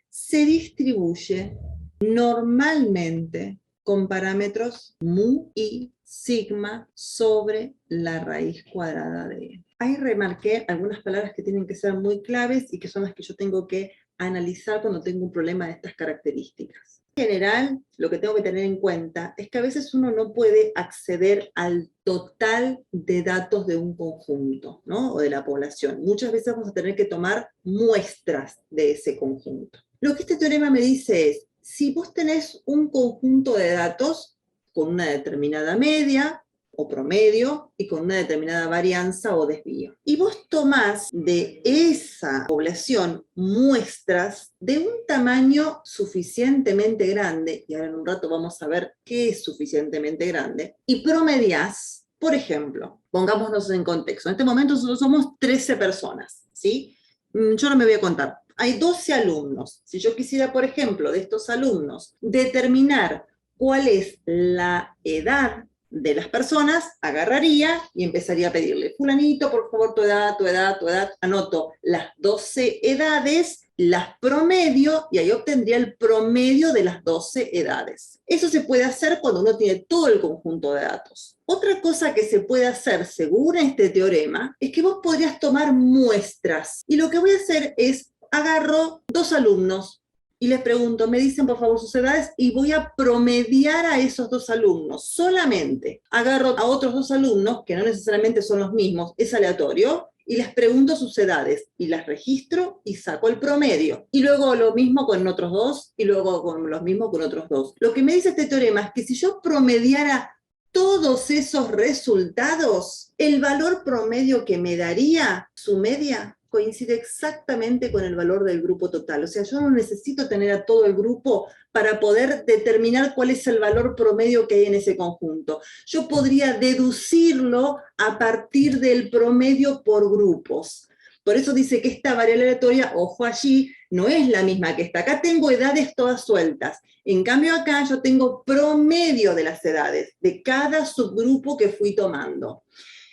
Speaker 1: se distribuye normalmente con parámetros mu y sigma sobre la raíz cuadrada de n. Ahí remarqué algunas palabras que tienen que ser muy claves y que son las que yo tengo que analizar cuando tengo un problema de estas características. En general, lo que tengo que tener en cuenta es que a veces uno no puede acceder al total de datos de un conjunto, ¿no? O de la población. Muchas veces vamos a tener que tomar muestras de ese conjunto. Lo que este teorema me dice es, si vos tenés un conjunto de datos con una determinada media o promedio y con una determinada varianza o desvío, y vos tomás de esa población muestras de un tamaño suficientemente grande, y ahora en un rato vamos a ver qué es suficientemente grande, y promediás, por ejemplo, pongámonos en contexto, en este momento nosotros somos 13 personas, ¿sí? Yo no me voy a contar. Hay 12 alumnos. Si yo quisiera, por ejemplo, de estos alumnos, determinar cuál es la edad de las personas, agarraría y empezaría a pedirle, fulanito, por favor, tu edad, tu edad, tu edad, anoto las 12 edades, las promedio, y ahí obtendría el promedio de las 12 edades. Eso se puede hacer cuando uno tiene todo el conjunto de datos. Otra cosa que se puede hacer según este teorema es que vos podrías tomar muestras, y lo que voy a hacer es, agarro 2 alumnos, y les pregunto, me dicen por favor sus edades, y voy a promediar a esos 2 alumnos. Solamente agarro a otros 2 alumnos, que no necesariamente son los mismos, es aleatorio, y les pregunto sus edades, y las registro y saco el promedio. Y luego lo mismo con otros 2, y luego con los mismos con otros 2. Lo que me dice este teorema es que si yo promediara todos esos resultados, el valor promedio que me daría, su media, coincide exactamente con el valor del grupo total. O sea, yo no necesito tener a todo el grupo para poder determinar cuál es el valor promedio que hay en ese conjunto. Yo podría deducirlo a partir del promedio por grupos. Por eso dice que esta variable aleatoria, ojo allí, no es la misma que esta. Acá tengo edades todas sueltas. En cambio acá yo tengo promedio de las edades, de cada subgrupo que fui tomando.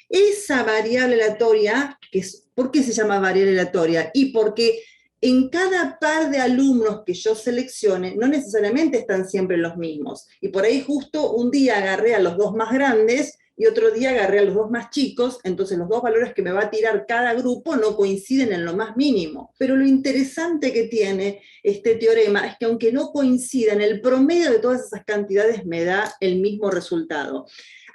Speaker 1: Esa variable aleatoria, ¿por qué se llama variable aleatoria? Y porque en cada par de alumnos que yo seleccione, no necesariamente están siempre los mismos. Y por ahí justo un día agarré a los 2 más grandes y otro día agarré a los 2 más chicos, entonces los 2 valores que me va a tirar cada grupo no coinciden en lo más mínimo. Pero lo interesante que tiene este teorema es que aunque no coincidan, el promedio de todas esas cantidades me da el mismo resultado.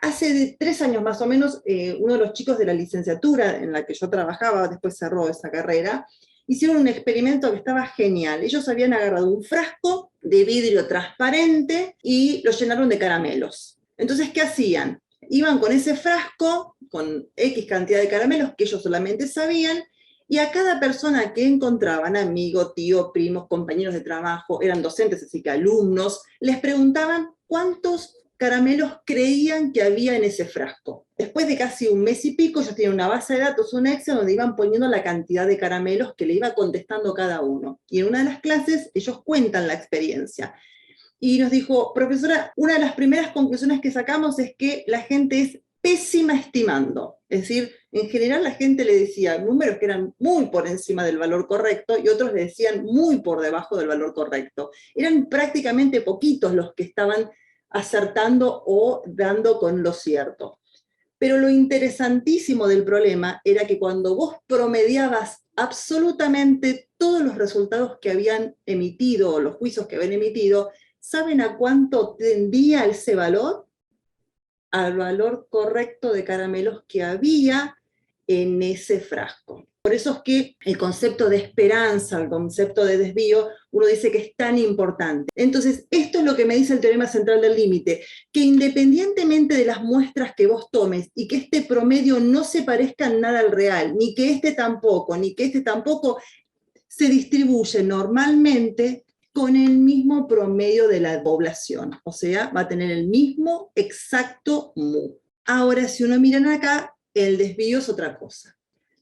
Speaker 1: Hace 3 años más o menos, uno de los chicos de la licenciatura en la que yo trabajaba, después cerró esa carrera, hicieron un experimento que estaba genial. Ellos habían agarrado un frasco de vidrio transparente y lo llenaron de caramelos. Entonces, ¿qué hacían? Iban con ese frasco, con X cantidad de caramelos que ellos solamente sabían, y a cada persona que encontraban, amigo, tío, primos, compañeros de trabajo, eran docentes, así que alumnos, les preguntaban cuántos caramelos creían que había en ese frasco. Después de casi un mes y pico, ellos tienen una base de datos, un Excel, donde iban poniendo la cantidad de caramelos que le iba contestando cada uno. Y en una de las clases, ellos cuentan la experiencia. Y nos dijo, profesora, una de las primeras conclusiones que sacamos es que la gente es pésima estimando. Es decir, en general la gente le decía números que eran muy por encima del valor correcto y otros le decían muy por debajo del valor correcto. Eran prácticamente poquitos los que estaban acertando o dando con lo cierto. Pero lo interesantísimo del problema era que cuando vos promediabas absolutamente todos los resultados que habían emitido, o los juicios que habían emitido, ¿saben a cuánto tendía ese valor? Al valor correcto de caramelos que había en ese frasco. Por eso es que el concepto de esperanza, el concepto de desvío, uno dice que es tan importante. Entonces, esto es lo que me dice el teorema central del límite, que independientemente de las muestras que vos tomes y que este promedio no se parezca en nada al real, ni que este tampoco, ni que este tampoco, se distribuye normalmente con el mismo promedio de la población. O sea, va a tener el mismo exacto mu. Ahora, si uno mira acá, el desvío es otra cosa.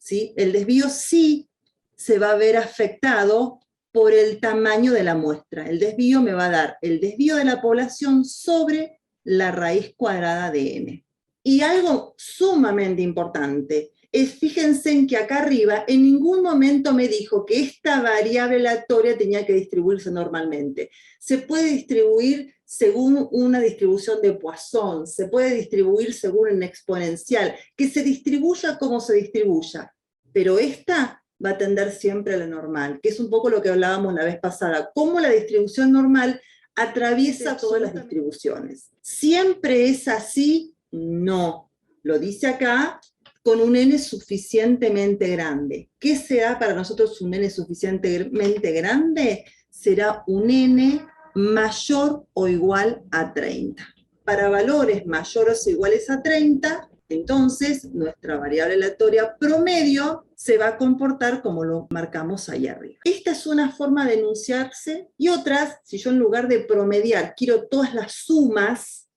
Speaker 1: ¿Sí? El desvío sí se va a ver afectado por el tamaño de la muestra. El desvío me va a dar el desvío de la población sobre la raíz cuadrada de n. Y algo sumamente importante es, fíjense en que acá arriba en ningún momento me dijo que esta variable aleatoria tenía que distribuirse normalmente. Se puede distribuir según una distribución de Poisson, se puede distribuir según un exponencial, que se distribuya como se distribuya, pero esta va a tender siempre a la normal, que es un poco lo que hablábamos la vez pasada, cómo la distribución normal atraviesa todas las distribuciones. ¿Siempre es así? No. Lo dice acá con un n suficientemente grande. ¿Qué será para nosotros un n suficientemente grande? Será un n mayor o igual a 30. Para valores mayores o iguales a 30, entonces nuestra variable aleatoria promedio se va a comportar como lo marcamos ahí arriba. Esta es una forma de enunciarse, y otras, si yo en lugar de promediar quiero todas las sumas,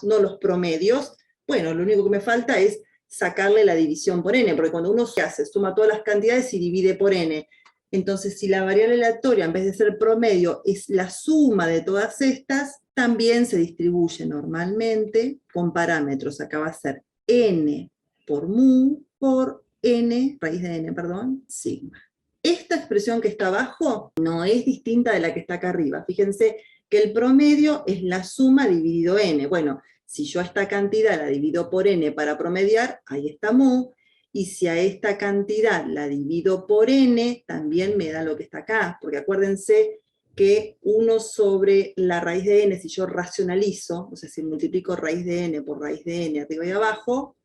Speaker 1: no los promedios, bueno, lo único que me falta es sacarle la división por n, porque cuando uno se hace, suma todas las cantidades y divide por n. Entonces, si la variable aleatoria, en vez de ser promedio, es la suma de todas estas, también se distribuye normalmente con parámetros. Acá va a ser n por mu por n, raíz de n, perdón, sigma. Esta expresión que está abajo no es distinta de la que está acá arriba. Fíjense que el promedio es la suma dividido n. Bueno, si yo a esta cantidad la divido por n para promediar, ahí está mu, y si a esta cantidad la divido por n, también me da lo que está acá, porque acuérdense que 1 sobre la raíz de n, si yo racionalizo, o sea, si multiplico raíz de n por raíz de n arriba y abajo,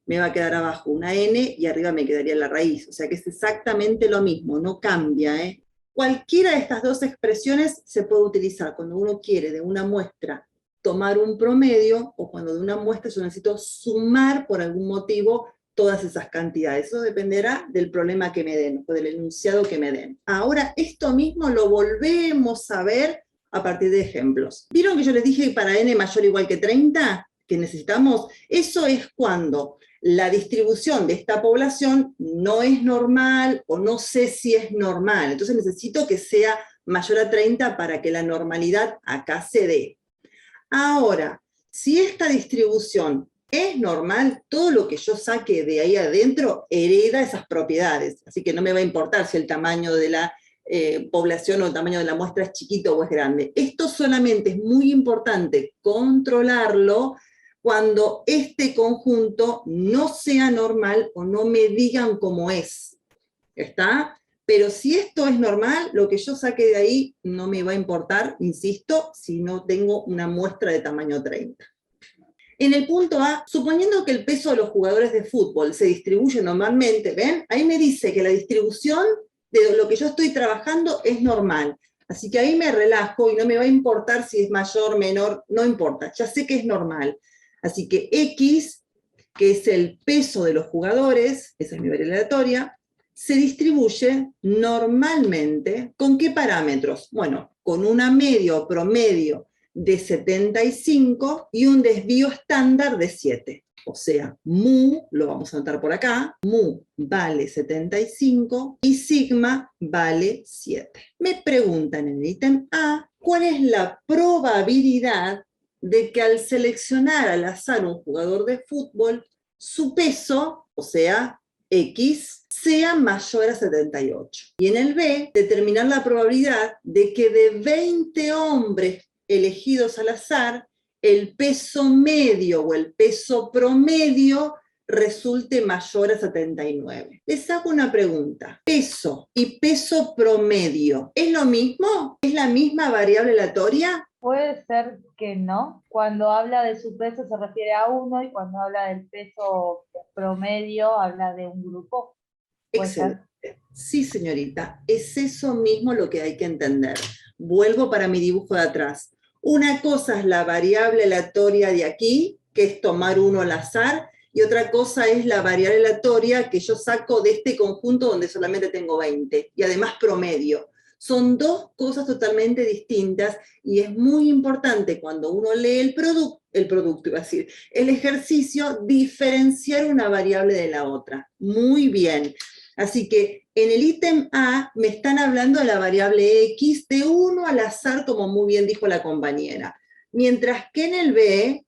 Speaker 1: me va a quedar abajo una n y arriba me quedaría la raíz, o sea que es exactamente lo mismo, no cambia, ¿eh? Cualquiera de estas dos expresiones se puede utilizar cuando uno quiere de una muestra tomar un promedio, o cuando de una muestra yo necesito sumar por algún motivo todas esas cantidades. Eso dependerá del problema que me den, o del enunciado que me den. Ahora, esto mismo lo volvemos a ver a partir de ejemplos. ¿Vieron que yo les dije para n mayor o igual que 30? Que necesitamos, eso es cuando la distribución de esta población no es normal, o no sé si es normal. Entonces necesito que sea mayor a 30 para que la normalidad acá se dé. Ahora, si esta distribución es normal, todo lo que yo saque de ahí adentro hereda esas propiedades, así que no me va a importar si el tamaño de la población o el tamaño de la muestra es chiquito o es grande. Esto solamente es muy importante controlarlo cuando este conjunto no sea normal o no me digan cómo es. ¿Está? Pero si esto es normal, lo que yo saque de ahí no me va a importar, insisto, si no tengo una muestra de tamaño 30. En el punto A, suponiendo que el peso de los jugadores de fútbol se distribuye normalmente, ¿ven? Ahí me dice que la distribución de lo que yo estoy trabajando es normal. Así que ahí me relajo y no me va a importar si es mayor, menor, no importa, ya sé que es normal. Así que X, que es el peso de los jugadores, esa es mi variable aleatoria, se distribuye normalmente, ¿con qué parámetros? Bueno, con una media o promedio de 75 y un desvío estándar de 7. O sea, mu, lo vamos a anotar por acá, mu vale 75 y sigma vale 7. Me preguntan en el ítem A, ¿cuál es la probabilidad de que al seleccionar al azar un jugador de fútbol, su peso, o sea, X, sea mayor a 78? Y en el B, determinar la probabilidad de que de 20 hombres elegidos al azar, el peso medio o el peso promedio resulte mayor a 79. Les hago una pregunta. ¿Peso y peso promedio es lo mismo? ¿Es la misma variable aleatoria?
Speaker 2: Puede ser que no. Cuando habla de su peso se refiere a uno, y cuando habla del peso promedio habla de un grupo.
Speaker 1: Excelente. Sí, señorita, es eso mismo lo que hay que entender. Vuelvo para mi dibujo de atrás. Una cosa es la variable aleatoria de aquí, que es tomar uno al azar, y otra cosa es la variable aleatoria que yo saco de este conjunto donde solamente tengo 20, y además promedio. Son dos cosas totalmente distintas, y es muy importante cuando uno lee el ejercicio, diferenciar una variable de la otra. Muy bien. Así que en el ítem A me están hablando de la variable X de uno al azar, como muy bien dijo la compañera. Mientras que en el B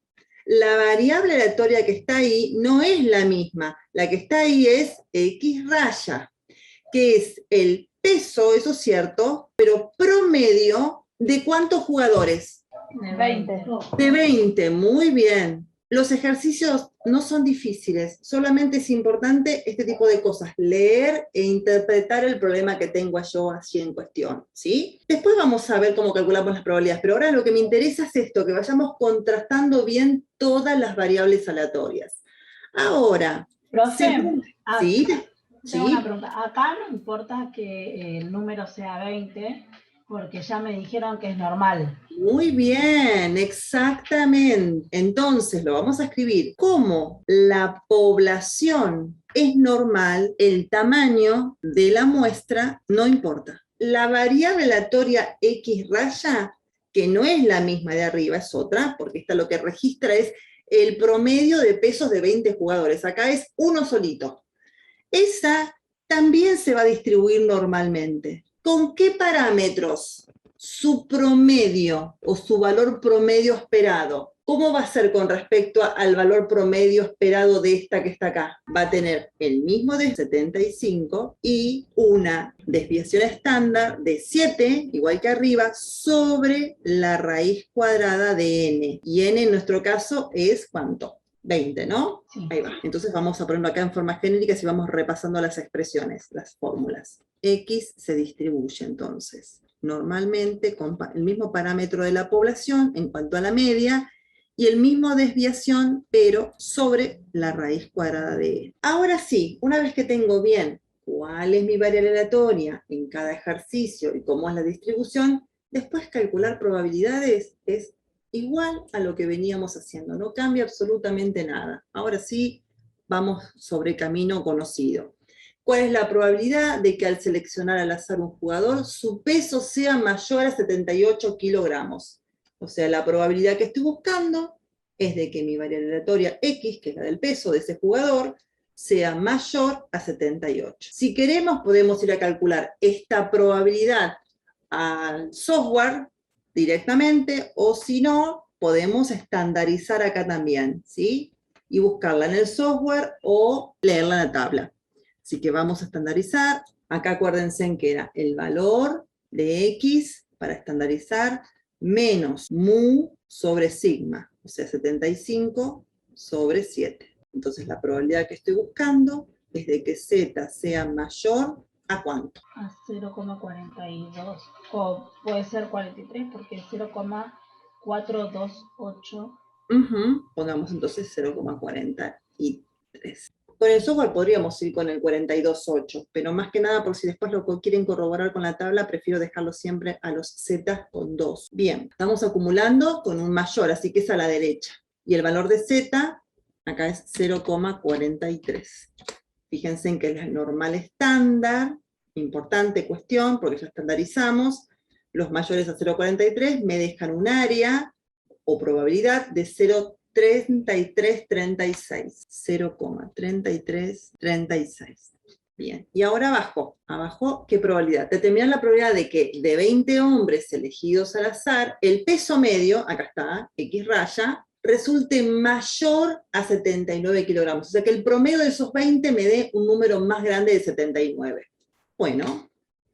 Speaker 1: La variable aleatoria que está ahí no es la misma. La que está ahí es X raya, que es el peso, eso es cierto, pero promedio de ¿cuántos jugadores?
Speaker 4: De
Speaker 2: 20.
Speaker 1: De 20, muy bien. Los ejercicios no son difíciles, solamente es importante este tipo de cosas, leer e interpretar el problema que tengo yo así en cuestión, ¿sí? Después vamos a ver cómo calculamos las probabilidades, pero ahora lo que me interesa es esto, que vayamos contrastando bien todas las variables aleatorias. Ahora,
Speaker 4: Profe,
Speaker 1: según- ¿sí?
Speaker 4: tengo
Speaker 1: ¿Sí?
Speaker 4: una pregunta. Acá no importa que el número sea 20, porque ya me dijeron que es normal.
Speaker 1: Muy bien, exactamente. Entonces lo vamos a escribir. Como la población es normal, el tamaño de la muestra no importa. La variable aleatoria X raya, que no es la misma de arriba, es otra, porque esta lo que registra es el promedio de pesos de 20 jugadores. Acá es uno solito. Esa también se va a distribuir normalmente. ¿Con qué parámetros? Su promedio o su valor promedio esperado. ¿Cómo va a ser con respecto al valor promedio esperado de esta que está acá? Va a tener el mismo de 75 y una desviación estándar de 7, igual que arriba, sobre la raíz cuadrada de n. Y n en nuestro caso es ¿cuánto? 20, ¿no?
Speaker 4: Sí.
Speaker 1: Ahí va. Entonces vamos a ponerlo acá en formas genéricas y vamos repasando las expresiones, las fórmulas. X se distribuye entonces normalmente con el mismo parámetro de la población en cuanto a la media y el mismo desviación, pero sobre la raíz cuadrada de n. Ahora sí, una vez que tengo bien cuál es mi variable aleatoria en cada ejercicio y cómo es la distribución, después calcular probabilidades es igual a lo que veníamos haciendo, no cambia absolutamente nada. Ahora sí, vamos sobre camino conocido. ¿Cuál es la probabilidad de que al seleccionar al azar un jugador, su peso sea mayor a 78 kilogramos? O sea, la probabilidad que estoy buscando es de que mi variable aleatoria X, que es la del peso de ese jugador, sea mayor a 78. Si queremos, podemos ir a calcular esta probabilidad al software directamente, o si no, podemos estandarizar acá también, ¿sí? Y buscarla en el software o leerla en la tabla. Así que vamos a estandarizar. Acá acuérdense en que era el valor de X para estandarizar menos mu sobre sigma, o sea, 75 sobre 7. Entonces la probabilidad que estoy buscando es de que Z sea mayor ¿a cuánto?
Speaker 4: A 0,42. O puede ser 43 porque es 0,428.
Speaker 1: Pongamos entonces 0,43. Con el software podríamos ir con el 42.8, pero más que nada por si después lo quieren corroborar con la tabla, prefiero dejarlo siempre a los Z con 2. Bien, estamos acumulando con un mayor, así que es a la derecha. Y el valor de Z, acá es 0,43. Fíjense en que es el normal estándar, importante cuestión, porque ya estandarizamos, los mayores a 0,43 me dejan un área o probabilidad de 0,3336. 0,3336. Bien, y ahora abajo, ¿qué probabilidad? Determinar la probabilidad de que de 20 hombres elegidos al azar, el peso medio, acá está, X raya, resulte mayor a 79 kilogramos. O sea que el promedio de esos 20 me dé un número más grande de 79. Bueno,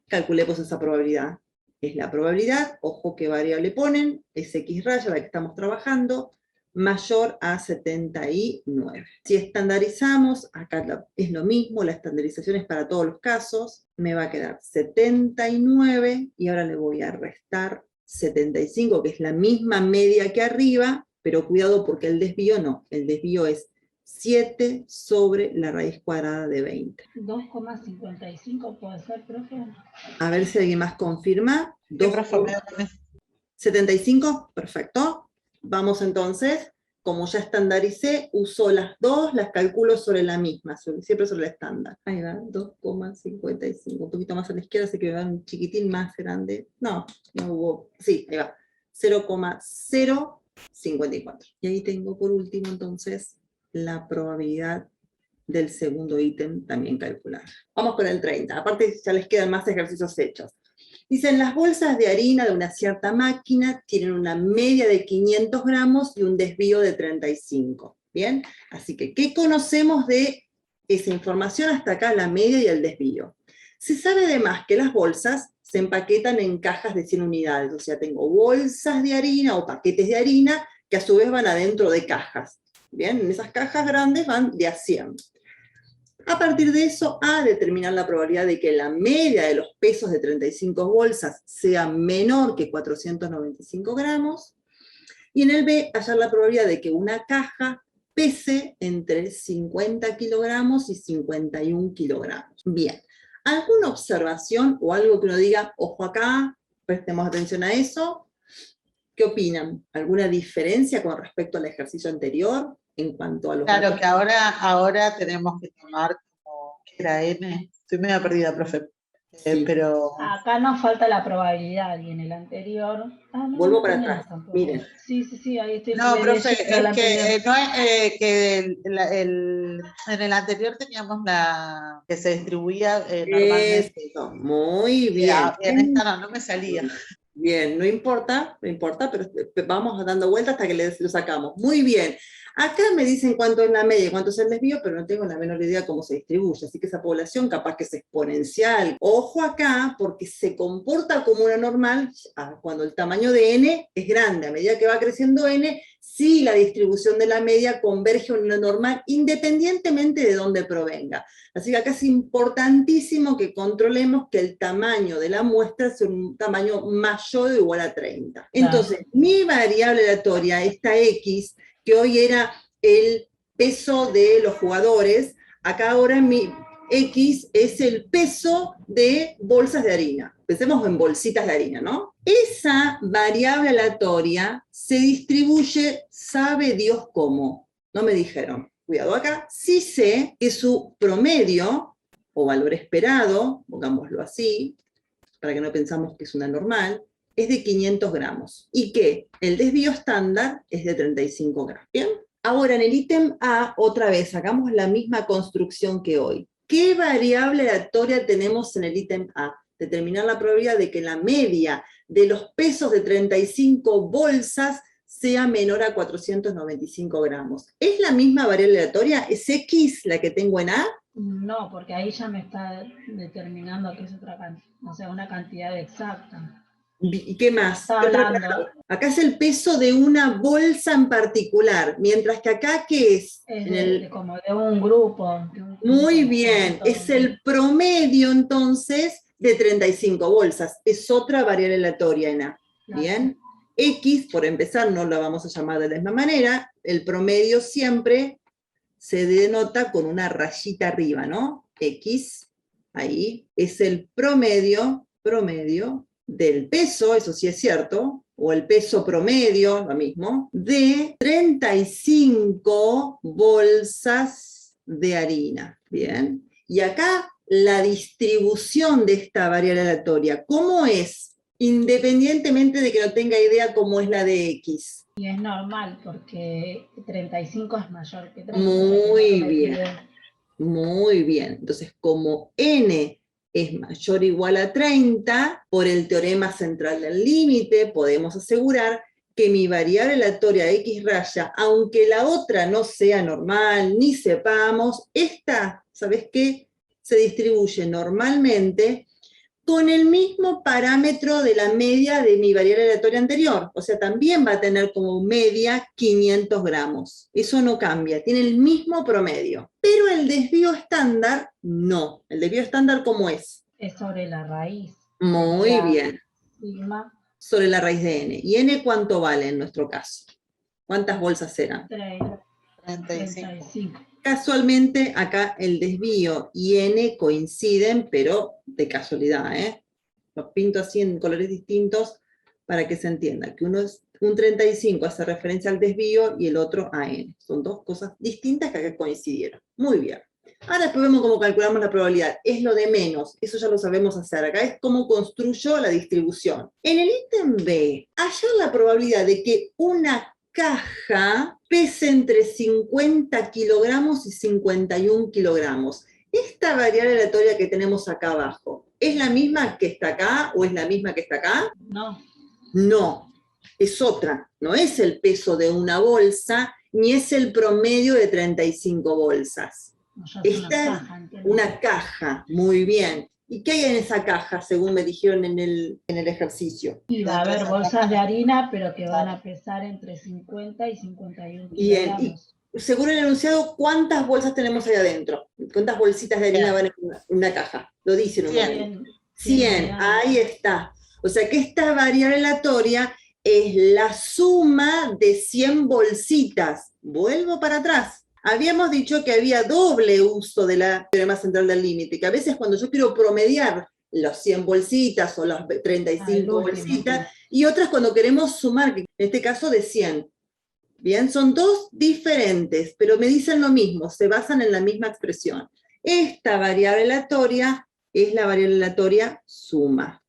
Speaker 1: calculemos esa probabilidad. Es la probabilidad, ojo qué variable ponen, es X raya la que estamos trabajando, mayor a 79. Si estandarizamos, acá es lo mismo, la estandarización es para todos los casos, me va a quedar 79, y ahora le voy a restar 75, que es la misma media que arriba, pero cuidado porque el desvío no, el desvío es 7 sobre la raíz cuadrada de 20.
Speaker 4: 2,55 puede ser, profe.
Speaker 1: A ver si alguien más confirma.
Speaker 7: Sí, profe, me da también.
Speaker 1: 75, perfecto. Vamos entonces, como ya estandaricé, uso las dos, las calculo sobre la misma, siempre sobre el estándar. Ahí va, 2,55, un poquito más a la izquierda, así que me va un chiquitín más grande. No hubo, sí, ahí va, 0,054. Y ahí tengo por último entonces la probabilidad del segundo ítem también calculada. Vamos con el 30, aparte ya les quedan más ejercicios hechos. Dicen, las bolsas de harina de una cierta máquina tienen una media de 500 gramos y un desvío de 35. ¿Bien? Así que, ¿qué conocemos de esa información hasta acá, la media y el desvío? Se sabe además que las bolsas se empaquetan en cajas de 100 unidades, o sea, tengo bolsas de harina o paquetes de harina que a su vez van adentro de cajas. ¿Bien? En esas cajas grandes van de a 100. A partir de eso, A, determinar la probabilidad de que la media de los pesos de 35 bolsas sea menor que 495 gramos, y en el B, hallar la probabilidad de que una caja pese entre 50 kilogramos y 51 kilogramos. Bien, ¿alguna observación o algo que uno diga, ojo acá, prestemos atención a eso? ¿Qué opinan? ¿Alguna diferencia con respecto al ejercicio anterior en cuanto a los
Speaker 7: Claro
Speaker 1: datos?
Speaker 7: que ahora tenemos que tomar como que era N. Estoy medio perdida, profe.
Speaker 1: Sí.
Speaker 7: Pero
Speaker 4: Acá nos falta la probabilidad y en el anterior. No,
Speaker 1: Vuelvo
Speaker 4: no
Speaker 1: para
Speaker 4: tenemos
Speaker 1: atrás,
Speaker 4: tampoco.
Speaker 1: miren.
Speaker 4: Sí, ahí estoy.
Speaker 7: no, profe,
Speaker 4: leyendo el
Speaker 7: es que
Speaker 4: anterior.
Speaker 7: no es que en el anterior teníamos la que se distribuía normalmente.
Speaker 1: Eso, muy
Speaker 7: Y
Speaker 1: bien.
Speaker 7: en esta no me salía.
Speaker 1: Bien, no importa, pero vamos dando vueltas hasta que lo sacamos. Muy bien. Acá me dicen cuánto es la media y cuánto es el desvío, pero no tengo la menor idea cómo se distribuye, así que esa población capaz que es exponencial. Ojo acá, porque se comporta como una normal cuando el tamaño de n es grande. A medida que va creciendo n, sí la distribución de la media converge a una normal independientemente de dónde provenga. Así que acá es importantísimo que controlemos que el tamaño de la muestra sea un tamaño mayor o igual a 30. Entonces, mi variable aleatoria, esta x, que hoy era el peso de los jugadores, acá ahora mi x es el peso de bolsas de harina. Pensemos en bolsitas de harina, ¿no? Esa variable aleatoria se distribuye, sabe Dios cómo. No me dijeron. Cuidado acá, sí sé que su promedio, o valor esperado, pongámoslo así, para que no pensamos que es una normal, es de 500 gramos, y que el desvío estándar es de 35 gramos. ¿Bien? Ahora, en el ítem A, otra vez, hagamos la misma construcción que hoy. ¿Qué variable aleatoria tenemos en el ítem A? Determinar la probabilidad de que la media de los pesos de 35 bolsas sea menor a 495 gramos. ¿Es la misma variable aleatoria? ¿Es X la que tengo en A?
Speaker 4: No, porque ahí ya me está determinando que es otra cantidad, o sea, una cantidad exacta.
Speaker 1: ¿Y qué más?
Speaker 4: Está hablando.
Speaker 1: Acá es el peso de una bolsa en particular, mientras que acá, ¿qué es?
Speaker 4: Como de un grupo.
Speaker 1: Muy bien, es el promedio entonces de 35 bolsas. Es otra variable aleatoria en A. Bien. X, por empezar, no lo vamos a llamar de la misma manera. El promedio siempre se denota con una rayita arriba, ¿no? X, ahí, es el promedio del peso, eso sí es cierto, o el peso promedio, lo mismo, de 35 bolsas de harina. Bien. Y acá la distribución de esta variable aleatoria, ¿cómo es? Independientemente de que no tenga idea cómo es la de X.
Speaker 4: Y es normal, porque 35 es mayor que 30.
Speaker 1: Muy bien. Muy bien. Entonces, como n es mayor o igual a 30, por el teorema central del límite, podemos asegurar que mi variable aleatoria x raya, aunque la otra no sea normal, ni sepamos, esta, ¿sabes qué? Se distribuye normalmente con el mismo parámetro de la media de mi variable aleatoria anterior. O sea, también va a tener como media 500 gramos. Eso no cambia, tiene el mismo promedio. Pero el desvío estándar, no. ¿El desvío estándar cómo es?
Speaker 4: Es sobre la raíz.
Speaker 1: Muy bien.
Speaker 4: Sigma.
Speaker 1: Sobre la raíz de n. ¿Y n cuánto vale en nuestro caso? ¿Cuántas bolsas eran?
Speaker 7: 35.
Speaker 1: Casualmente, acá el desvío y n coinciden, pero de casualidad, ¿eh? Los pinto así en colores distintos para que se entienda, que un 35 hace referencia al desvío y el otro a n. Son dos cosas distintas que acá coincidieron. Muy bien. Ahora después vemos cómo calculamos la probabilidad. Es lo de menos, eso ya lo sabemos hacer. Acá es cómo construyo la distribución. En el ítem B, hallar la probabilidad de que una caja pese entre 50 kilogramos y 51 kilogramos. Esta variable aleatoria que tenemos acá abajo, ¿Es la misma que está acá o es la misma que está acá?
Speaker 4: No.
Speaker 1: No, es otra. No es el peso de una bolsa, ni es el promedio de 35 bolsas.
Speaker 4: No, ya es una
Speaker 1: Esta es
Speaker 4: caja, entiendo.
Speaker 1: una caja, muy bien. ¿Y qué hay en esa caja, según me dijeron en el ejercicio?
Speaker 4: Y va a haber bolsas de harina, pero que van a pesar entre 50 y 51
Speaker 1: Bien,
Speaker 4: kilogramos.
Speaker 1: y según el enunciado, ¿cuántas bolsas tenemos ahí adentro? ¿Cuántas bolsitas de harina van en una caja? Lo dicen un momento. 100, ahí está. O sea que esta variable aleatoria es la suma de 100 bolsitas. Vuelvo para atrás. Habíamos dicho que había doble uso de la teorema central del límite, que a veces cuando yo quiero promediar los 100 bolsitas o las 35 bolsitas, y otras cuando queremos sumar, que en este caso de 100. Bien, son dos diferentes, pero me dicen lo mismo, se basan en la misma expresión. Esta variable aleatoria es la variable aleatoria suma.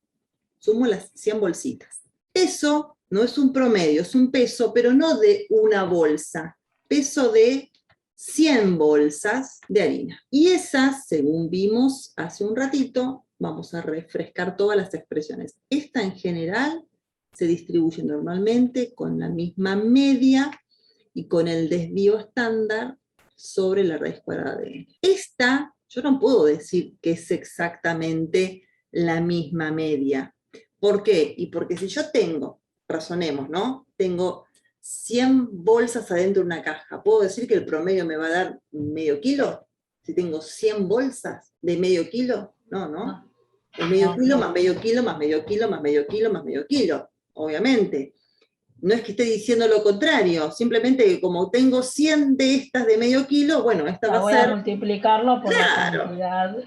Speaker 1: Sumo las 100 bolsitas. Eso no es un promedio, es un peso, pero no de una bolsa. Peso de 100 bolsas de harina. Y esas, según vimos hace un ratito, vamos a refrescar todas las expresiones. Esta en general se distribuye normalmente con la misma media y con el desvío estándar sobre la raíz cuadrada de n. Esta, yo no puedo decir que es exactamente la misma media. ¿Por qué? Y porque si yo tengo, razonemos, ¿no? Tengo 100 bolsas adentro de una caja, ¿puedo decir que el promedio me va a dar medio kilo? Si tengo 100 bolsas de medio kilo, no, ¿no? El medio kilo más medio kilo más medio kilo más medio kilo más medio kilo, obviamente. No es que esté diciendo lo contrario, simplemente que como tengo 100 de estas de medio kilo, bueno, esta va a ser...
Speaker 4: Voy a multiplicarlo por la cantidad.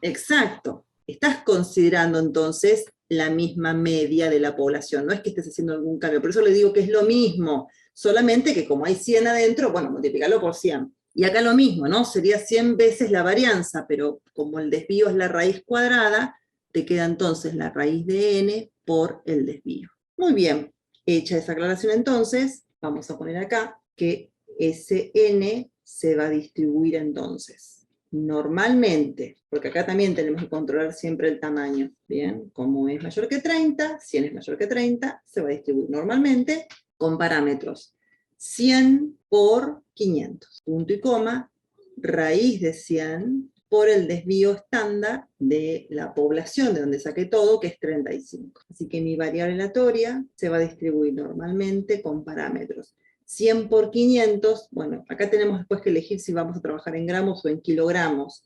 Speaker 1: Exacto. Estás considerando entonces la misma media de la población, no es que estés haciendo algún cambio, por eso le digo que es lo mismo, solamente que como hay 100 adentro, bueno, multiplicarlo por 100. Y acá lo mismo, ¿no? Sería 100 veces la varianza, pero como el desvío es la raíz cuadrada, te queda entonces la raíz de n por el desvío. Muy bien, hecha esa aclaración entonces, vamos a poner acá que ese n se va a distribuir entonces. Normalmente, porque acá también tenemos que controlar siempre el tamaño, ¿bien? Como es mayor que 30, 100 es mayor que 30, se va a distribuir normalmente con parámetros 100 por 500, punto y coma, raíz de 100 por el desvío estándar de la población, de donde saqué todo, que es 35. Así que mi variable aleatoria se va a distribuir normalmente con parámetros 100 por 500, bueno, acá tenemos después que elegir si vamos a trabajar en gramos o en kilogramos.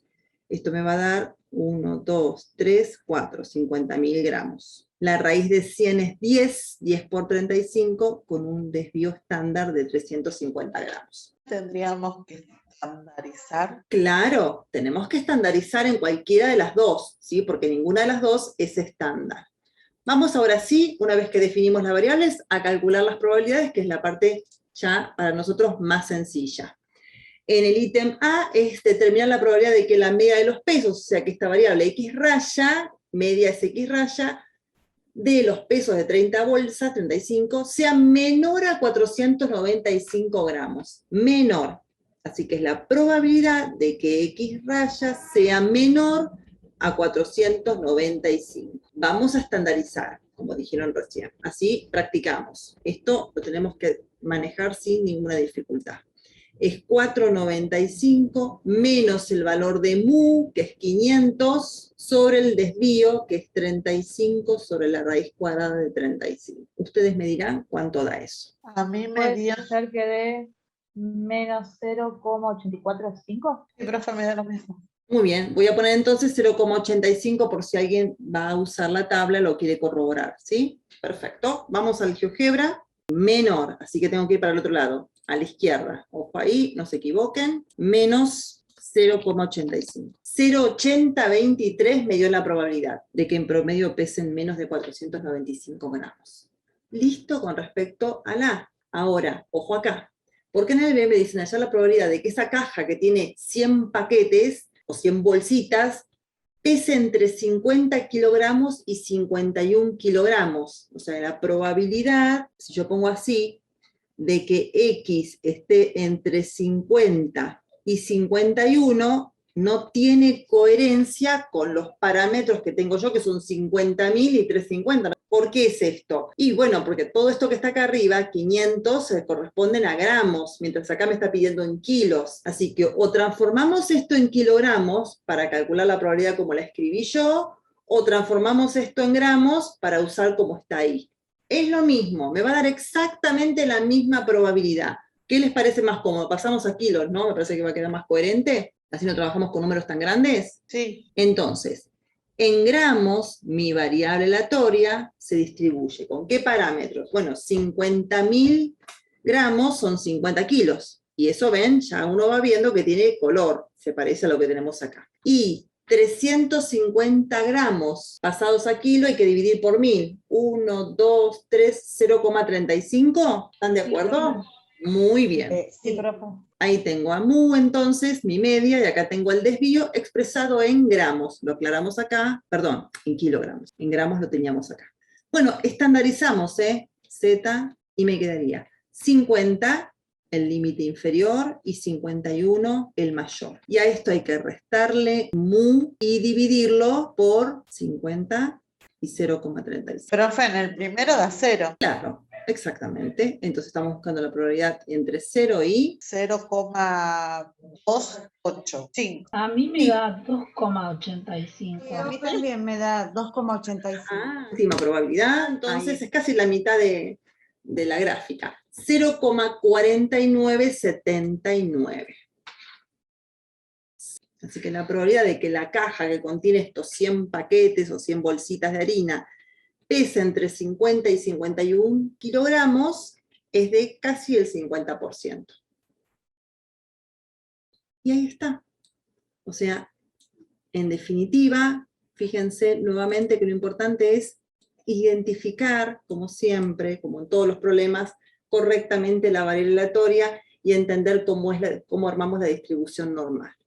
Speaker 1: Esto me va a dar 1, 2, 3, 4, 50.000 gramos. La raíz de 100 es 10, 10 por 35, con un desvío estándar de 350 gramos.
Speaker 7: Tendríamos que estandarizar.
Speaker 1: Claro, tenemos que estandarizar en cualquiera de las dos, ¿sí? Porque ninguna de las dos es estándar. Vamos ahora sí, una vez que definimos las variables, a calcular las probabilidades, que es la parte ya para nosotros más sencilla. En el ítem A es determinar la probabilidad de que la media de los pesos, o sea que esta variable x raya, media es x raya, de los pesos de 30 bolsas, 35, sea menor a 495 gramos. Menor. Así que es la probabilidad de que x raya sea menor a 495. Vamos a estandarizar, como dijeron recién. Así practicamos. Esto lo tenemos que manejar sin ninguna dificultad. Es 495 menos el valor de mu, que es 500, sobre el desvío, que es 35 sobre la raíz cuadrada de 35. Ustedes me dirán cuánto da eso.
Speaker 7: A mí me
Speaker 2: ¿Puede
Speaker 7: dio...
Speaker 2: ser que dé menos 0,845?
Speaker 7: Sí, profe, me da lo mismo.
Speaker 1: Muy bien, voy a poner entonces 0,85 por si alguien va a usar la tabla, lo quiere corroborar, ¿sí? Perfecto, vamos al GeoGebra. Menor, así que tengo que ir para el otro lado, a la izquierda. Ojo ahí, no se equivoquen. Menos 0,85. 0,8023 me dio la probabilidad de que en promedio pesen menos de 495 gramos. Listo con respecto a la. Ahora, ojo acá. Porque en el B me dicen allá la probabilidad de que esa caja que tiene 100 paquetes o 100 bolsitas pese entre 50 kilogramos y 51 kilogramos. O sea, la probabilidad, si yo pongo así, de que X esté entre 50 y 51, no tiene coherencia con los parámetros que tengo yo, que son 50.000 y 350. ¿Por qué es esto? Y bueno, porque todo esto que está acá arriba, 500, se corresponden a gramos, mientras acá me está pidiendo en kilos. Así que o transformamos esto en kilogramos para calcular la probabilidad como la escribí yo, o transformamos esto en gramos para usar como está ahí. Es lo mismo, me va a dar exactamente la misma probabilidad. ¿Qué les parece más cómodo? Pasamos a kilos, ¿no? Me parece que va a quedar más coherente. Así no trabajamos con números tan grandes.
Speaker 7: Sí.
Speaker 1: Entonces, en gramos, mi variable aleatoria se distribuye. ¿Con qué parámetros? Bueno, 50.000 gramos son 50 kilos. Y eso, ven, ya uno va viendo que tiene color. Se parece a lo que tenemos acá. Y 350 gramos pasados a kilo hay que dividir por 1000. 1, 2, 3, 0,35. ¿Están de acuerdo? Muy bien.
Speaker 5: Sí, profe.
Speaker 1: Ahí tengo a mu, entonces, mi media, y acá tengo el desvío expresado en gramos. Lo aclaramos acá, perdón, en kilogramos. En gramos lo teníamos acá. Bueno, estandarizamos, Z, y me quedaría 50, el límite inferior, y 51, el mayor. Y a esto hay que restarle mu y dividirlo por 50 y 0,35.
Speaker 7: Profe, en el primero da 0.
Speaker 1: Claro. Exactamente, entonces estamos buscando la probabilidad entre 0 y
Speaker 7: 0,285.
Speaker 4: A mí me da 2,85.
Speaker 5: A mí también me da 2,85.
Speaker 1: última probabilidad, entonces es casi la mitad de la gráfica. 0,4979. Así que la probabilidad de que la caja que contiene estos 100 paquetes o 100 bolsitas de harina pesa entre 50 y 51 kilogramos, es de casi el 50%. Y ahí está. O sea, en definitiva, fíjense nuevamente que lo importante es identificar, como siempre, como en todos los problemas, correctamente la variable aleatoria y entender cómo armamos la distribución normal.